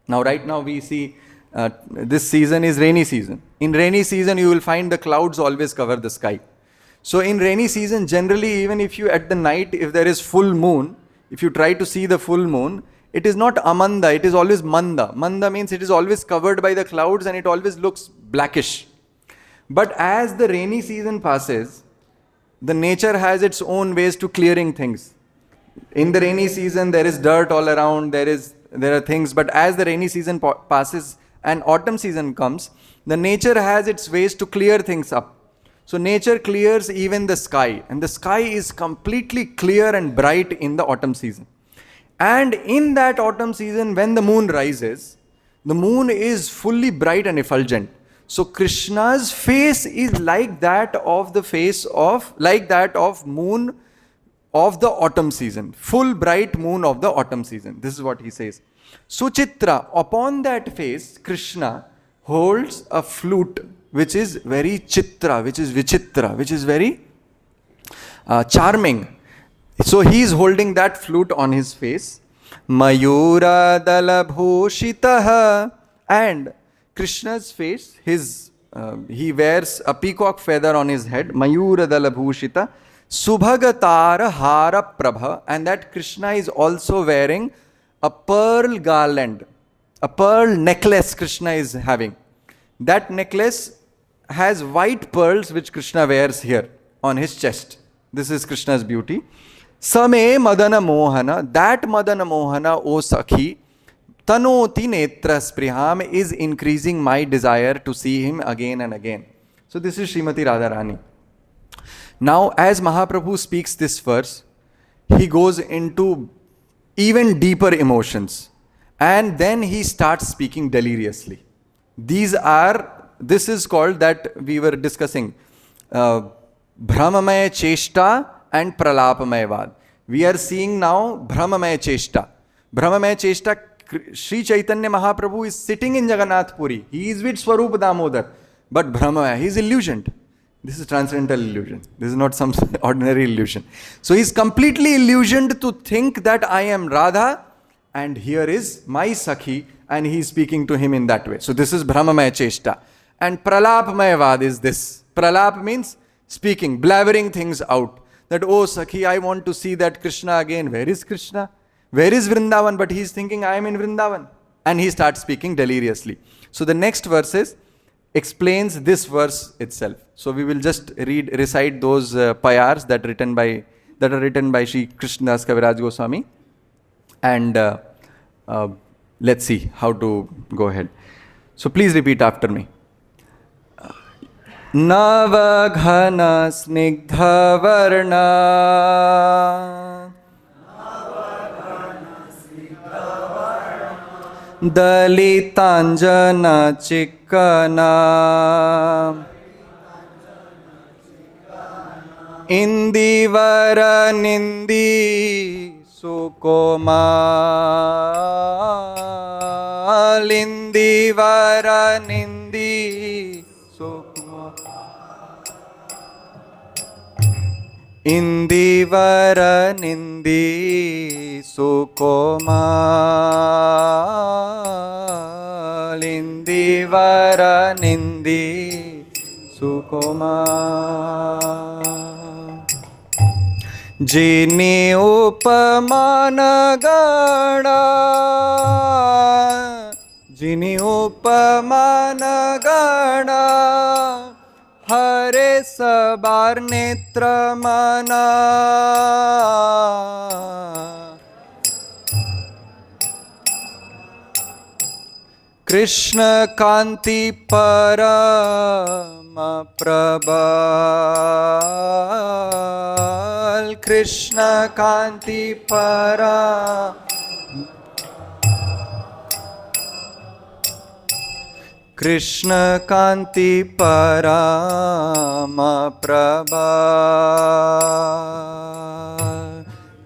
A: right now we see this season is rainy season. In rainy season you will find the clouds always cover the sky. So in rainy season, generally even if you at the night, if there is full moon, if you try to see the full moon, it is not amanda, it is always manda. Manda means it is always covered by the clouds and it always looks blackish. But as the rainy season passes, the nature has its own ways to clearing things. In the rainy season, there is dirt all around, there are things, but as the rainy season passes and autumn season comes, the nature has its ways to clear things up. So nature clears even the sky, and the sky is completely clear and bright in the autumn season. And in that autumn season, when the moon rises, the moon is fully bright and effulgent. So Krishna's face is like that of moon of the autumn season, full bright moon of the autumn season. This is what he says. Suchitra, upon that face, Krishna holds a flute which is very chitra, which is vichitra, which is very charming. So he is holding that flute on his face. Mayura dalabhushitaha. And Krishna's face, he wears a peacock feather on his head. Mayura dalabhushita. Subhagatara hara prabha. And that Krishna is also wearing a pearl garland, a pearl necklace Krishna is having. That necklace has white pearls which Krishna wears here on his chest. This is Krishna's beauty. Same Madana Mohana, that Madana Mohana, O Sakhi, Tanoti Netra Spriham, is increasing my desire to see him again and again. So this is Srimati Radharani. Now, as Mahaprabhu speaks this verse, he goes into even deeper emotions. And then he starts speaking deliriously. This is called that we were discussing, bhrama-maya ceṣṭā and pralāpa-maya vāda. We are seeing now bhrama-maya ceṣṭā. Bhrama-maya ceṣṭā, Śrī Caitanya Mahāprabhu is sitting in Jagannath Puri. He is with Svarūpa Dāmodara. But bhrama-maya, he is illusioned. This is transcendental illusion. This is not some ordinary illusion. So he is completely illusioned to think that I am Radha and here is my Sakhi, and he is speaking to him in that way. So this is bhrama-maya ceṣṭā. And pralāpa-maya vāda is this. Pralāpa means speaking, blabbering things out. That, oh Sakhi, I want to see that Krishna again. Where is Krishna? Where is Vrindavan? But he is thinking, I am in Vrindavan. And he starts speaking deliriously. So the next verses explains this verse itself. So we will just recite those payars that are written by Śrī Krishnadas Kaviraj Goswami. And let's see how to go ahead. So please repeat after me. Navaghana snigdha varna dalitanjana chikkana indivara nindi sukomal indivara nindi sukomal indivara nindi sukomal indivara nindi sukomal jini upamana gana hare sabar netra mana Krishna kanti parama prabal Krishna kanti para Krishna kanti parama prabal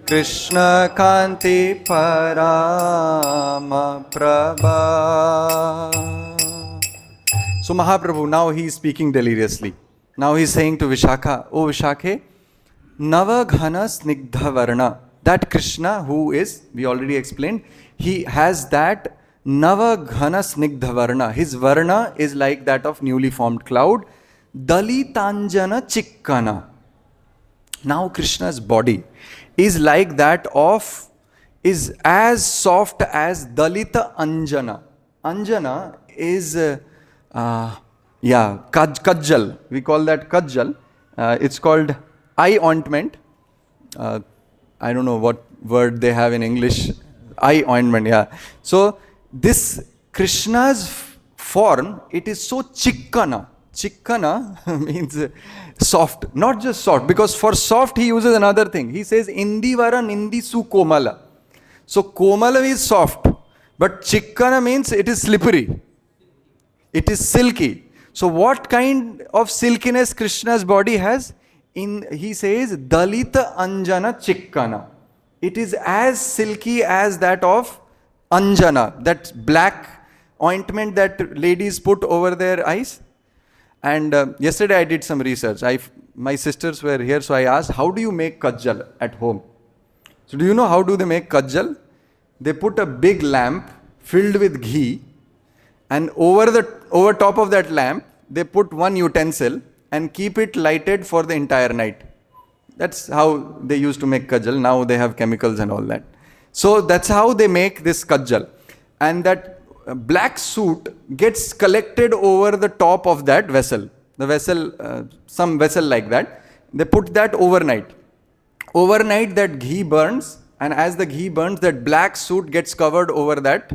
A: Krishna kanti parama prabal. So Mahaprabhu, now he is speaking deliriously. Now he is saying to Vishakha, O Vishakhe, Navaghana snigdha varna. That Krishna who is, we already explained, he has that Navaghana snigdha varna. His varna is like that of newly formed cloud. Dalitanjana chikkana. Now Krishna's body is like that of, is as soft as Dalita Anjana. Anjana is, kajjal. We call that kajjal. It's called eye ointment. I don't know what word they have in English. Eye ointment, yeah. So this Krishna's form, it is so chikkana. Chikkana means soft, not just soft, because for soft he uses another thing. He says indivara nindi su komala. So komala is soft, but chikkana means it is slippery. It is silky. So what kind of silkiness Krishna's body has? He says dalita anjana chikkana. It is as silky as that of anjana, that black ointment that ladies put over their eyes. And yesterday I did some research. My sisters were here, so I asked, how do you make kajjal at home? So do you know how do they make kajjal? They put a big lamp filled with ghee, and over top of that lamp, they put one utensil and keep it lighted for the entire night. That's how they used to make kajjal. Now they have chemicals and all that. So that's how they make this kajjal. And that black soot gets collected over the top of that vessel. The vessel, some vessel like that. They put that overnight. Overnight that ghee burns, and as the ghee burns, that black soot gets covered over that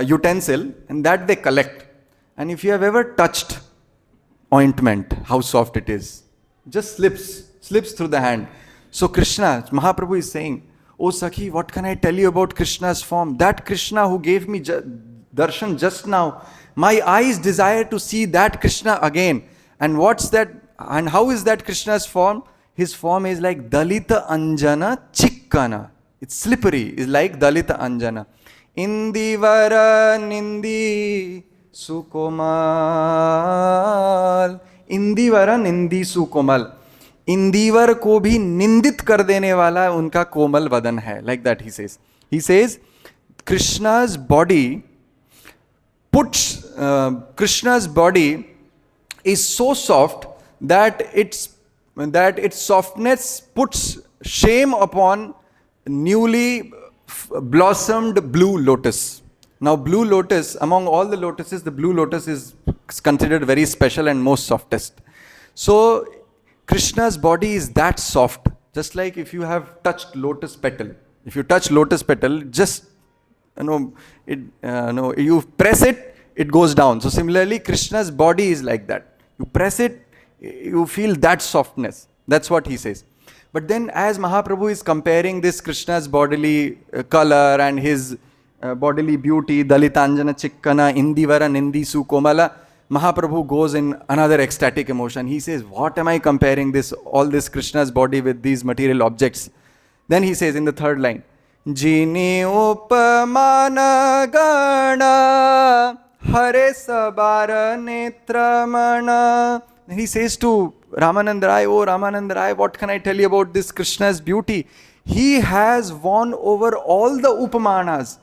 A: utensil, and that they collect. And if you have ever touched ointment, how soft it is. Just slips. slips through the hand. So Krishna, Mahaprabhu is saying, "Oh Sakhi, what can I tell you about Krishna's form? That Krishna who gave me darshan just now, my eyes desire to see that Krishna again. And what's that? And how is that Krishna's form? His form is like Dalita Anjana Chikkana. It's slippery. It's like Dalita Anjana. Indivara Nindi Sukomal. Indivara Nindi Sukomal. Indeevar को भी निंदित कर देने वाला उनका कोमल वदन है. Like that he says. He says, Krishna's body is so soft that its softness puts shame upon newly blossomed blue lotus. Now blue lotus, among all the lotuses, the blue lotus is considered very special and most softest. So Krishna's body is that soft, just like if you have touched lotus petal. If you touch lotus petal, just you press it, it goes down. So similarly, Krishna's body is like that. You press it, you feel that softness. That's what he says. But then as Mahaprabhu is comparing this Krishna's bodily color and his bodily beauty, Dalitanjana Chikkana, Indivara Nindi Sukomala, Mahaprabhu goes in another ecstatic emotion. He says, what am I comparing all this Krishna's body with these material objects? Then he says in the third line, Jini upamana gana hare sabara netramana. He says to Ramananda Rai, oh Ramananda Rai, what can I tell you about this Krishna's beauty? He has won over all the upamanas.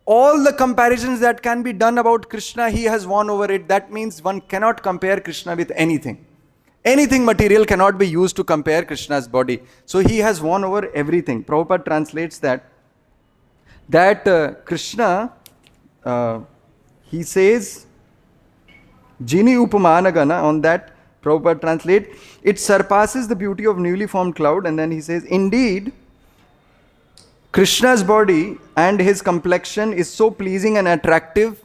A: All the comparisons that can be done about Krishna, he has won over it. That means one cannot compare Krishna with anything. Anything material cannot be used to compare Krishna's body. So he has won over everything. Prabhupada translates that Krishna, he says, Jini Upamanagana, on that Prabhupada translate, it surpasses the beauty of newly formed cloud. And then he says, indeed, Krishna's body and his complexion is so pleasing and attractive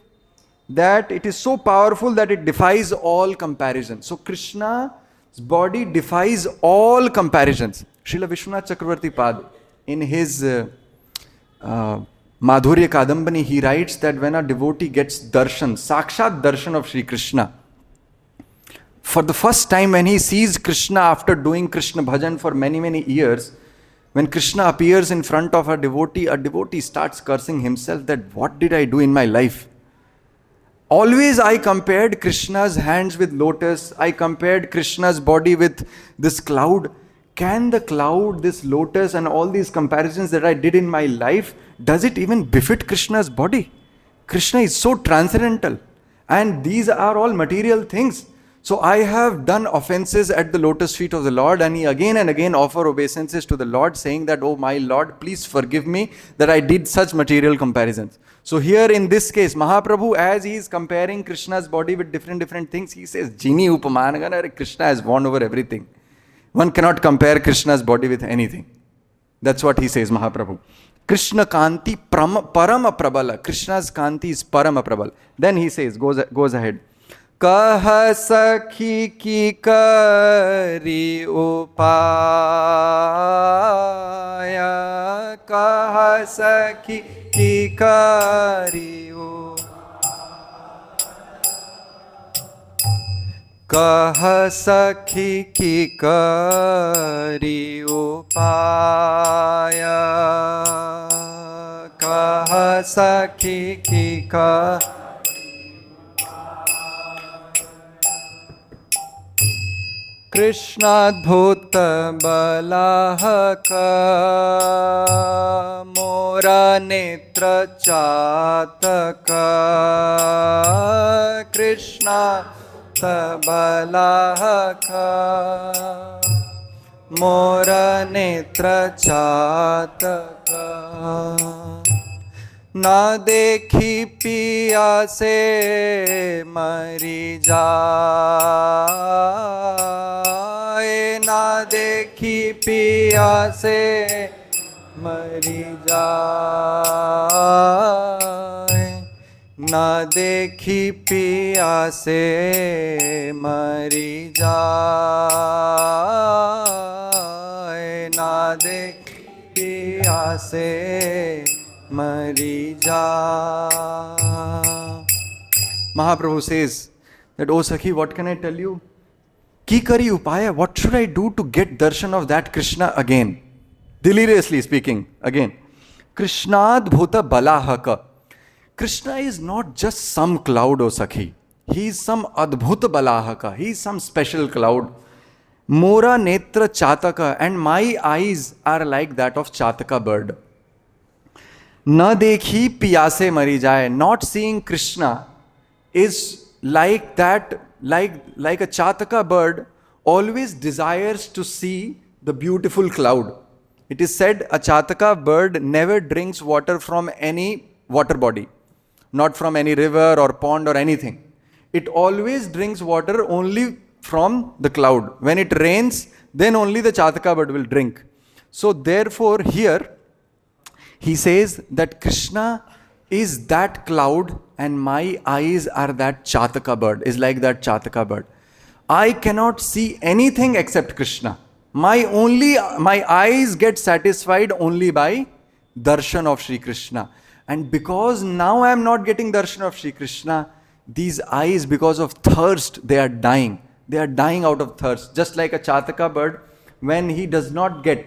A: that it is so powerful that it defies all comparison. So Krishna's body defies all comparisons. Srila Vishwanath Chakravarti Pad, in his Madhurya Kadambani, he writes that when a devotee gets darshan, sakshat darshan of Śrī Krishna, for the first time when he sees Krishna after doing Krishna bhajan for many, many years, when Krishna appears in front of a devotee starts cursing himself that what did I do in my life? Always I compared Krishna's hands with lotus. I compared Krishna's body with this cloud. Can the cloud, this lotus and all these comparisons that I did in my life, does it even befit Krishna's body? Krishna is so transcendental and these are all material things. So I have done offenses at the lotus feet of the Lord, and he again and again offer obeisances to the Lord, saying that, oh my Lord, please forgive me that I did such material comparisons. So here in this case, Mahaprabhu, as he is comparing Krishna's body with different things, he says, Jini Upamanagana, Krishna has won over everything. One cannot compare Krishna's body with anything. That's what he says, Mahaprabhu. Krishna Kanti Parama Prabala. Krishna's Kanti is Parama Prabala. Then he says, goes ahead. Kaha sakhi ki kari upaya, kaha sakhi ki kari upaya, kaha sakhi ki kari upaya, kaha sakhi ki kari. Krishnadbhuta balahaka mora netra chataka, Krishna balahaka mora netra chataka. Na dekhi piya se mari jaye, na dekhi piya se mari jaye, na dekhi piya se mari jaye. dekhi piyase mari ja. Mahaprabhu says that, "Oh Sakhi, what can I tell you? Ki kari upaya, what should I do to get darshan of that Krishna again?" Deliriously speaking, again. Krishnādbhuta balahaka. Krishna is not just some cloud, O Sakhi. He is some adbhuta balahaka. He is some special cloud. Mora netra chataka, and my eyes are like that of chataka bird. Na dekhi piyase mari jaye. Not seeing Krishna is like that, like a chataka bird always desires to see the beautiful cloud. It is said a chataka bird never drinks water from any water body, not from any river or pond or anything. It always drinks water only from the cloud. When it rains, then only the chataka bird will drink. So therefore here he says that Krishna is that cloud and my eyes are that chataka bird, is like that chataka bird. I cannot see anything except Krishna. My eyes get satisfied only by darshan of Śrī Krishna. And because now I am not getting darshan of Śrī Krishna, these eyes, because of thirst, they are dying. They are dying out of thirst. Just like a chataka bird, when he does not get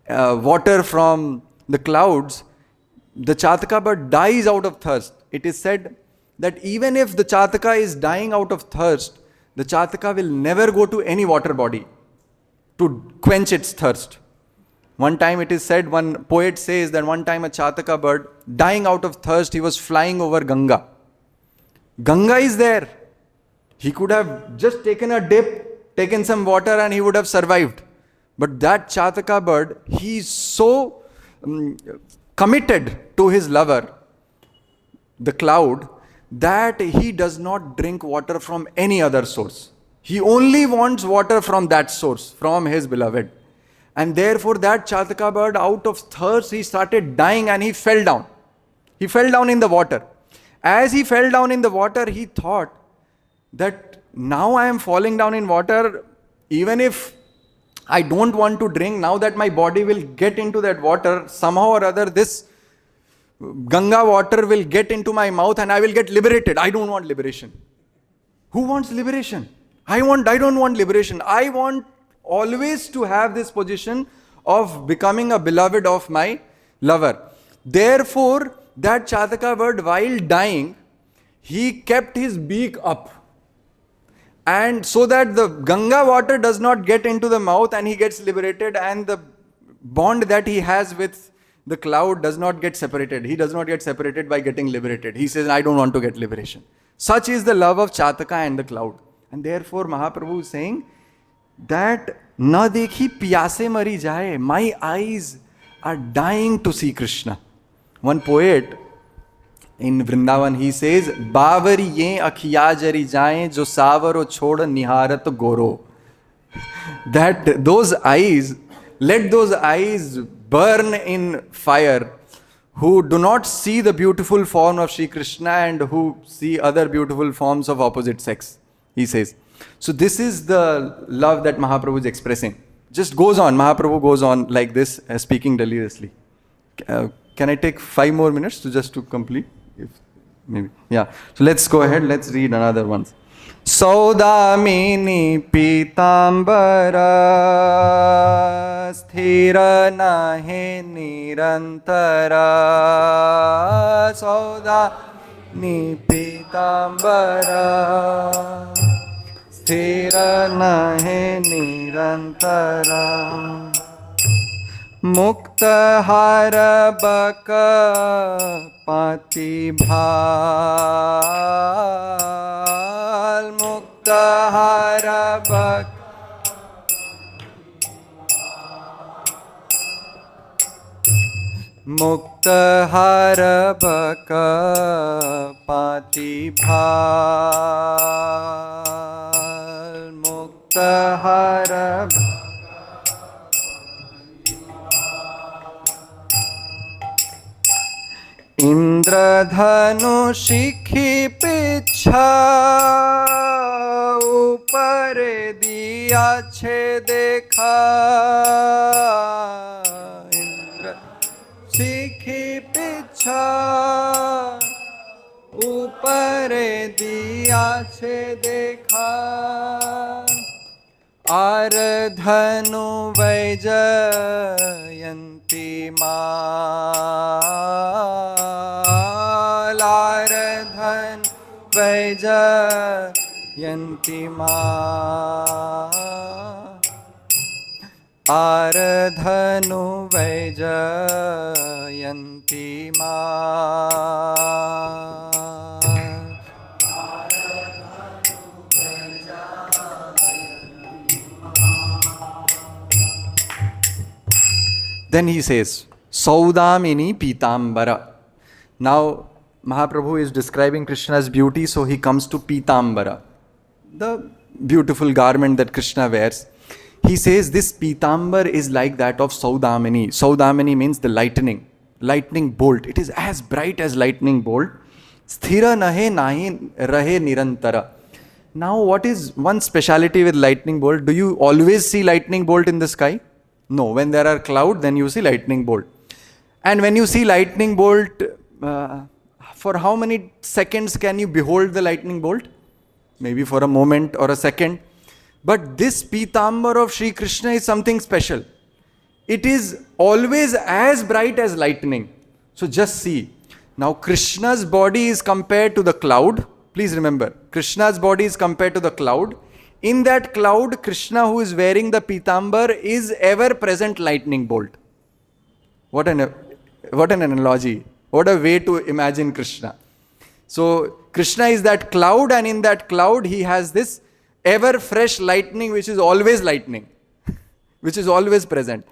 A: water from the clouds, the chataka bird dies out of thirst. It is said that even if the chataka is dying out of thirst, the chataka will never go to any water body to quench its thirst. One time it is said, one poet says that one time a chataka bird, dying out of thirst, he was flying over Ganga. Ganga is there. He could have just taken a dip, taken some water, and he would have survived. But that chataka bird, he is so committed to his lover, the cloud, that he does not drink water from any other source. He only wants water from that source, from his beloved. And therefore that chataka bird, out of thirst, he started dying and he fell down. He fell down in the water. As he fell down in the water, he thought that now I am falling down in water, even if I don't want to drink, now that my body will get into that water, somehow or other this Ganga water will get into my mouth and I will get liberated. I don't want liberation. Who wants liberation? I don't want liberation. I want always to have this position of becoming a beloved of my lover. Therefore, that chataka bird, while dying, he kept his beak up. And so that the Ganga water does not get into the mouth and he gets liberated, and the bond that he has with the cloud does not get separated. He does not get separated by getting liberated. He says, I don't want to get liberation. Such is the love of chataka and the cloud. And therefore Mahaprabhu is saying that na dekhi piyase mari jaye. My eyes are dying to see Krishna. One poet in Vrindavan, he says, Bavari ye akhiya jari jaye jo savaro chhod niharat goro. That those eyes, let those eyes burn in fire, who do not see the beautiful form of Śrī Krishna and who see other beautiful forms of opposite sex, he says. So this is the love that Mahaprabhu is expressing. Just goes on, Mahaprabhu goes on like this, speaking deliriously. Can I take 5 more minutes to complete? If maybe. Yeah. So let's go ahead, let's read another one. Saudamini pitambara sthira nahe nirantara. Saudamini pitambara sthira nahe nirantara. Mukta hara baka pati bhal. Mukta hara baka Mukta hara baka pati bhal. Mukta hara इंद्रधनु शिखी पिछा ऊपर दिया छे देखा. upare diya che dekha ardhanu vaijayanti mal ardhan vaijayanti mal ardhanu vaijayanti mal. Then he says, Saudamini Pitambara. Now, Mahaprabhu is describing Krishna's beauty, so he comes to Pitambara, the beautiful garment that Krishna wears. He says this Pitambar is like that of Saudamini. Saudamini means the lightning bolt. It is as bright as lightning bolt. Sthira nahe nahi rahe nirantara. Now, what is one speciality with lightning bolt? Do you always see lightning bolt in the sky? No, when there are clouds, then you see lightning bolt. And when you see lightning bolt, for how many seconds can you behold the lightning bolt? Maybe for a moment or a second. But this Pitambar of Śrī Krishna is something special. It is always as bright as lightning. So just see. Now Krishna's body is compared to the cloud. Please remember, Krishna's body is compared to the cloud. In that cloud, Krishna, who is wearing the Pitambar, is ever present lightning bolt. What an analogy. What a way to imagine Krishna. So Krishna is that cloud, and in that cloud he has this ever fresh lightning, which is always lightning, which is always present.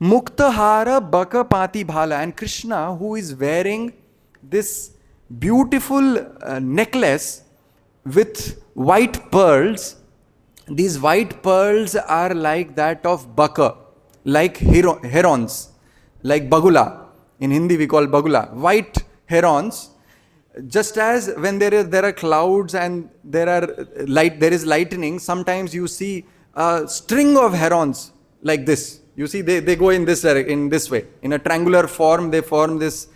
A: Muktahara Baka Pati Bhala. And Krishna, who is wearing this beautiful necklace with white pearls. These white pearls are like that of baka, like herons, like bagula. In Hindi we call bagula. White herons. Just as when there are clouds and there is lightning, sometimes you see a string of herons like this. You see they go in this way. In a triangular form, they form this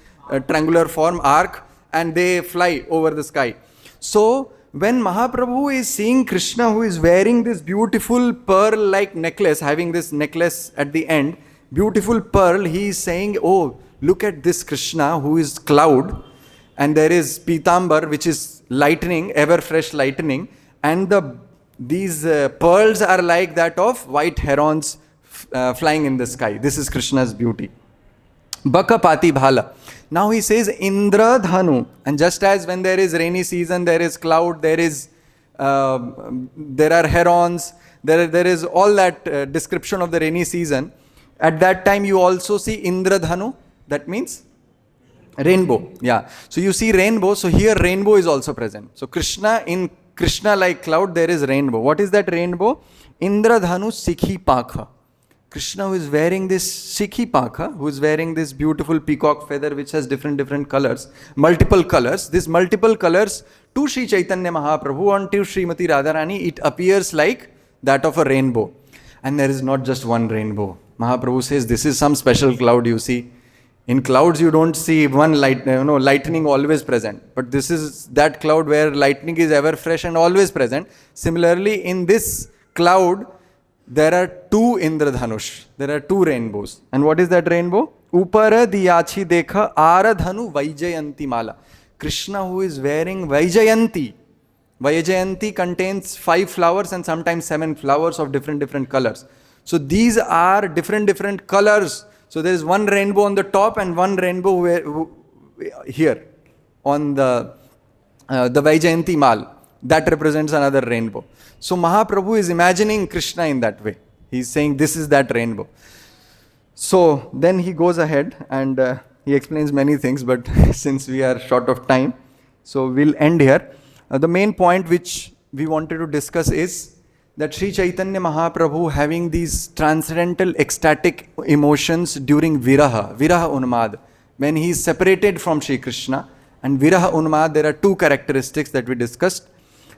A: triangular form arc and they fly over the sky. So when Mahaprabhu is seeing Krishna, who is wearing this beautiful pearl-like necklace, having this necklace at the end, beautiful pearl, he is saying, oh, look at this Krishna who is cloud, and there is Pitambar, which is lightning, ever fresh lightning, and these pearls are like that of white herons flying in the sky. This is Krishna's beauty. Baka Pati Bhala. Now he says Indra Dhanu, and just as when there is rainy season, there is cloud, there are herons, there is all that description of the rainy season. At that time you also see Indra Dhanu, that means rainbow. Yeah. So you see rainbow, so here rainbow is also present. So in Krishna like cloud there is rainbow. What is that rainbow? Indra Dhanu Sikhi Pakha. Krishna, who is wearing this Sikhi Pakha, who is wearing this beautiful peacock feather which has different colors, multiple colors. These multiple colors to Śrī Caitanya Mahāprabhu and to Srimati Radharani, it appears like that of a rainbow. And there is not just one rainbow. Mahaprabhu says this is some special cloud you see. In clouds you don't see one lightning always present. But this is that cloud where lightning is ever fresh and always present. Similarly, in this cloud, there are two Indradhanush. There are two rainbows. And what is that rainbow? Upara diyachi dekha aradhanu vaijayanti mala. Krishna, who is wearing Vaijayanti. Vaijayanti contains 5 flowers and sometimes 7 flowers of different colors. So these are different colors. So there is one rainbow on the top and one rainbow here on the Vaijayanti mal. That represents another rainbow. So Mahaprabhu is imagining Krishna in that way. He is saying this is that rainbow. So then he goes ahead and he explains many things, but since we are short of time, so we'll end here. The main point which we wanted to discuss is that Śrī Caitanya Mahāprabhu, having these transcendental ecstatic emotions during viraha-unmāda, when he is separated from Śrī Krishna. And viraha-unmāda, there are 2 characteristics that we discussed.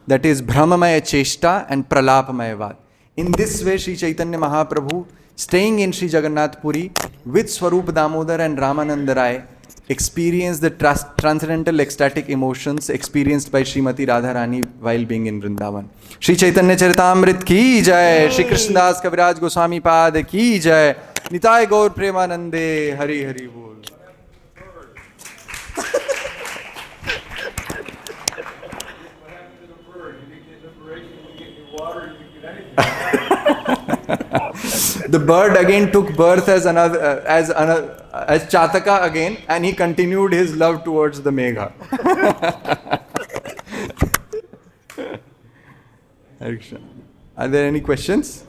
A: That is bhrama-maya ceṣṭā and pralāpa-maya vāda. In this way, Śrī Caitanya Mahāprabhu, staying in Sri Jagannath Puri with Svarūpa Dāmodara and Ramananda Rai, experience the transcendental ecstatic emotions experienced by Srimati Radharani while being in Vrindavan. Śrī Caitanya Charitamrit ki jai, Shri Krishnadas Kaviraj Goswami Pad ki jai, Nitai Gaur Premanande, Hari Hari Bol. The bird again took birth as Chataka again, and he continued his love towards the Megha. Are there any questions?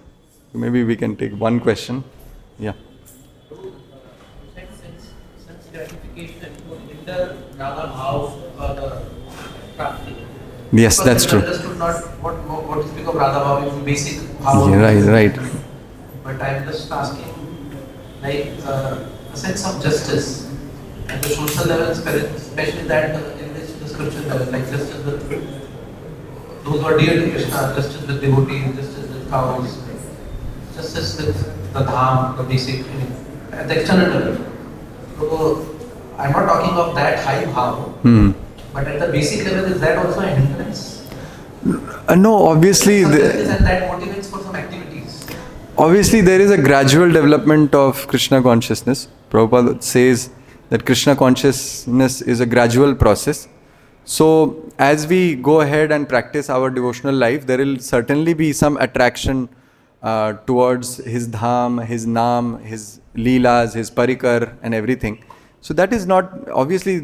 A: Maybe we can take one question. Yeah.
B: Sense gratification would hinder Radha Bhav or the Prapti.
A: Yes, that's true.
B: Understood not what is because Radha Bhav is basic how.
A: Yeah, right.
B: But I'm just asking, like a sense of justice at the social level, especially that in this description level, like justice with those who are dear to Krishna, justice with devotees, justice with cows, justice with the dham, the basic, at the external level. So I'm not talking of that high bhav, but at the basic level, is that also a hindrance?
A: No, obviously.
B: And that motivates for some activities.
A: Obviously, there is a gradual development of Krishna consciousness. Prabhupada says that Krishna consciousness is a gradual process. So, as we go ahead and practice our devotional life, there will certainly be some attraction towards his dham, his naam, his lilas, his parikar and everything. So that is not, obviously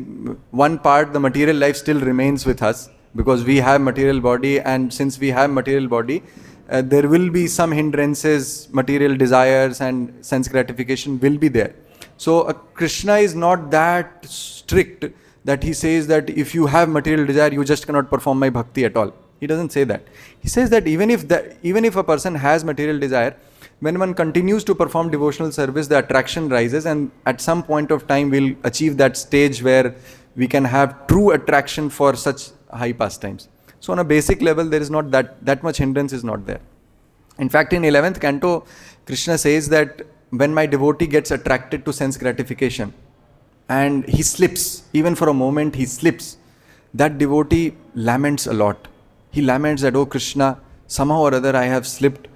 A: one part, the material life still remains with us because we have material body, and since we have material body, there will be some hindrances, material desires and sense gratification will be there. So Krishna is not that strict that he says that if you have material desire, you just cannot perform my bhakti at all. He doesn't say that. He says that even if a person has material desire, when one continues to perform devotional service, the attraction rises, and at some point of time we'll achieve that stage where we can have true attraction for such high pastimes. So on a basic level, there is not that much hindrance is not there. In fact, in 11th canto, Krishna says that when my devotee gets attracted to sense gratification and he slips, even for a moment he slips, that devotee laments a lot. He laments that, oh Krishna, somehow or other I have slipped,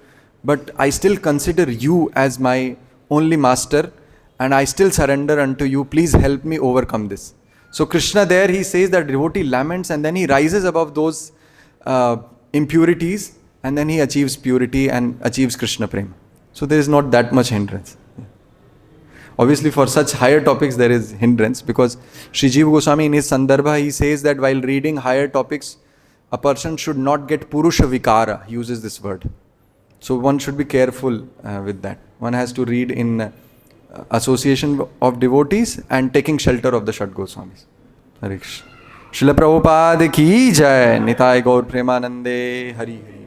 A: but I still consider you as my only master and I still surrender unto you. Please help me overcome this. So Krishna there, he says that devotee laments and then he rises above those impurities and then he achieves purity and achieves Krishna Prema. So there is not that much hindrance. Obviously for such higher topics there is hindrance, because Sri Jiva Goswami in his Sandarbha, he says that while reading higher topics, a person should not get Purusha Vikara, he uses this word. So one should be careful with that. One has to read in association of devotees and taking shelter of the Shat Goswamis. Hare Krishna. Srila Prabhupada ki jai, Nitai Gaur Premanande, Hari Hari.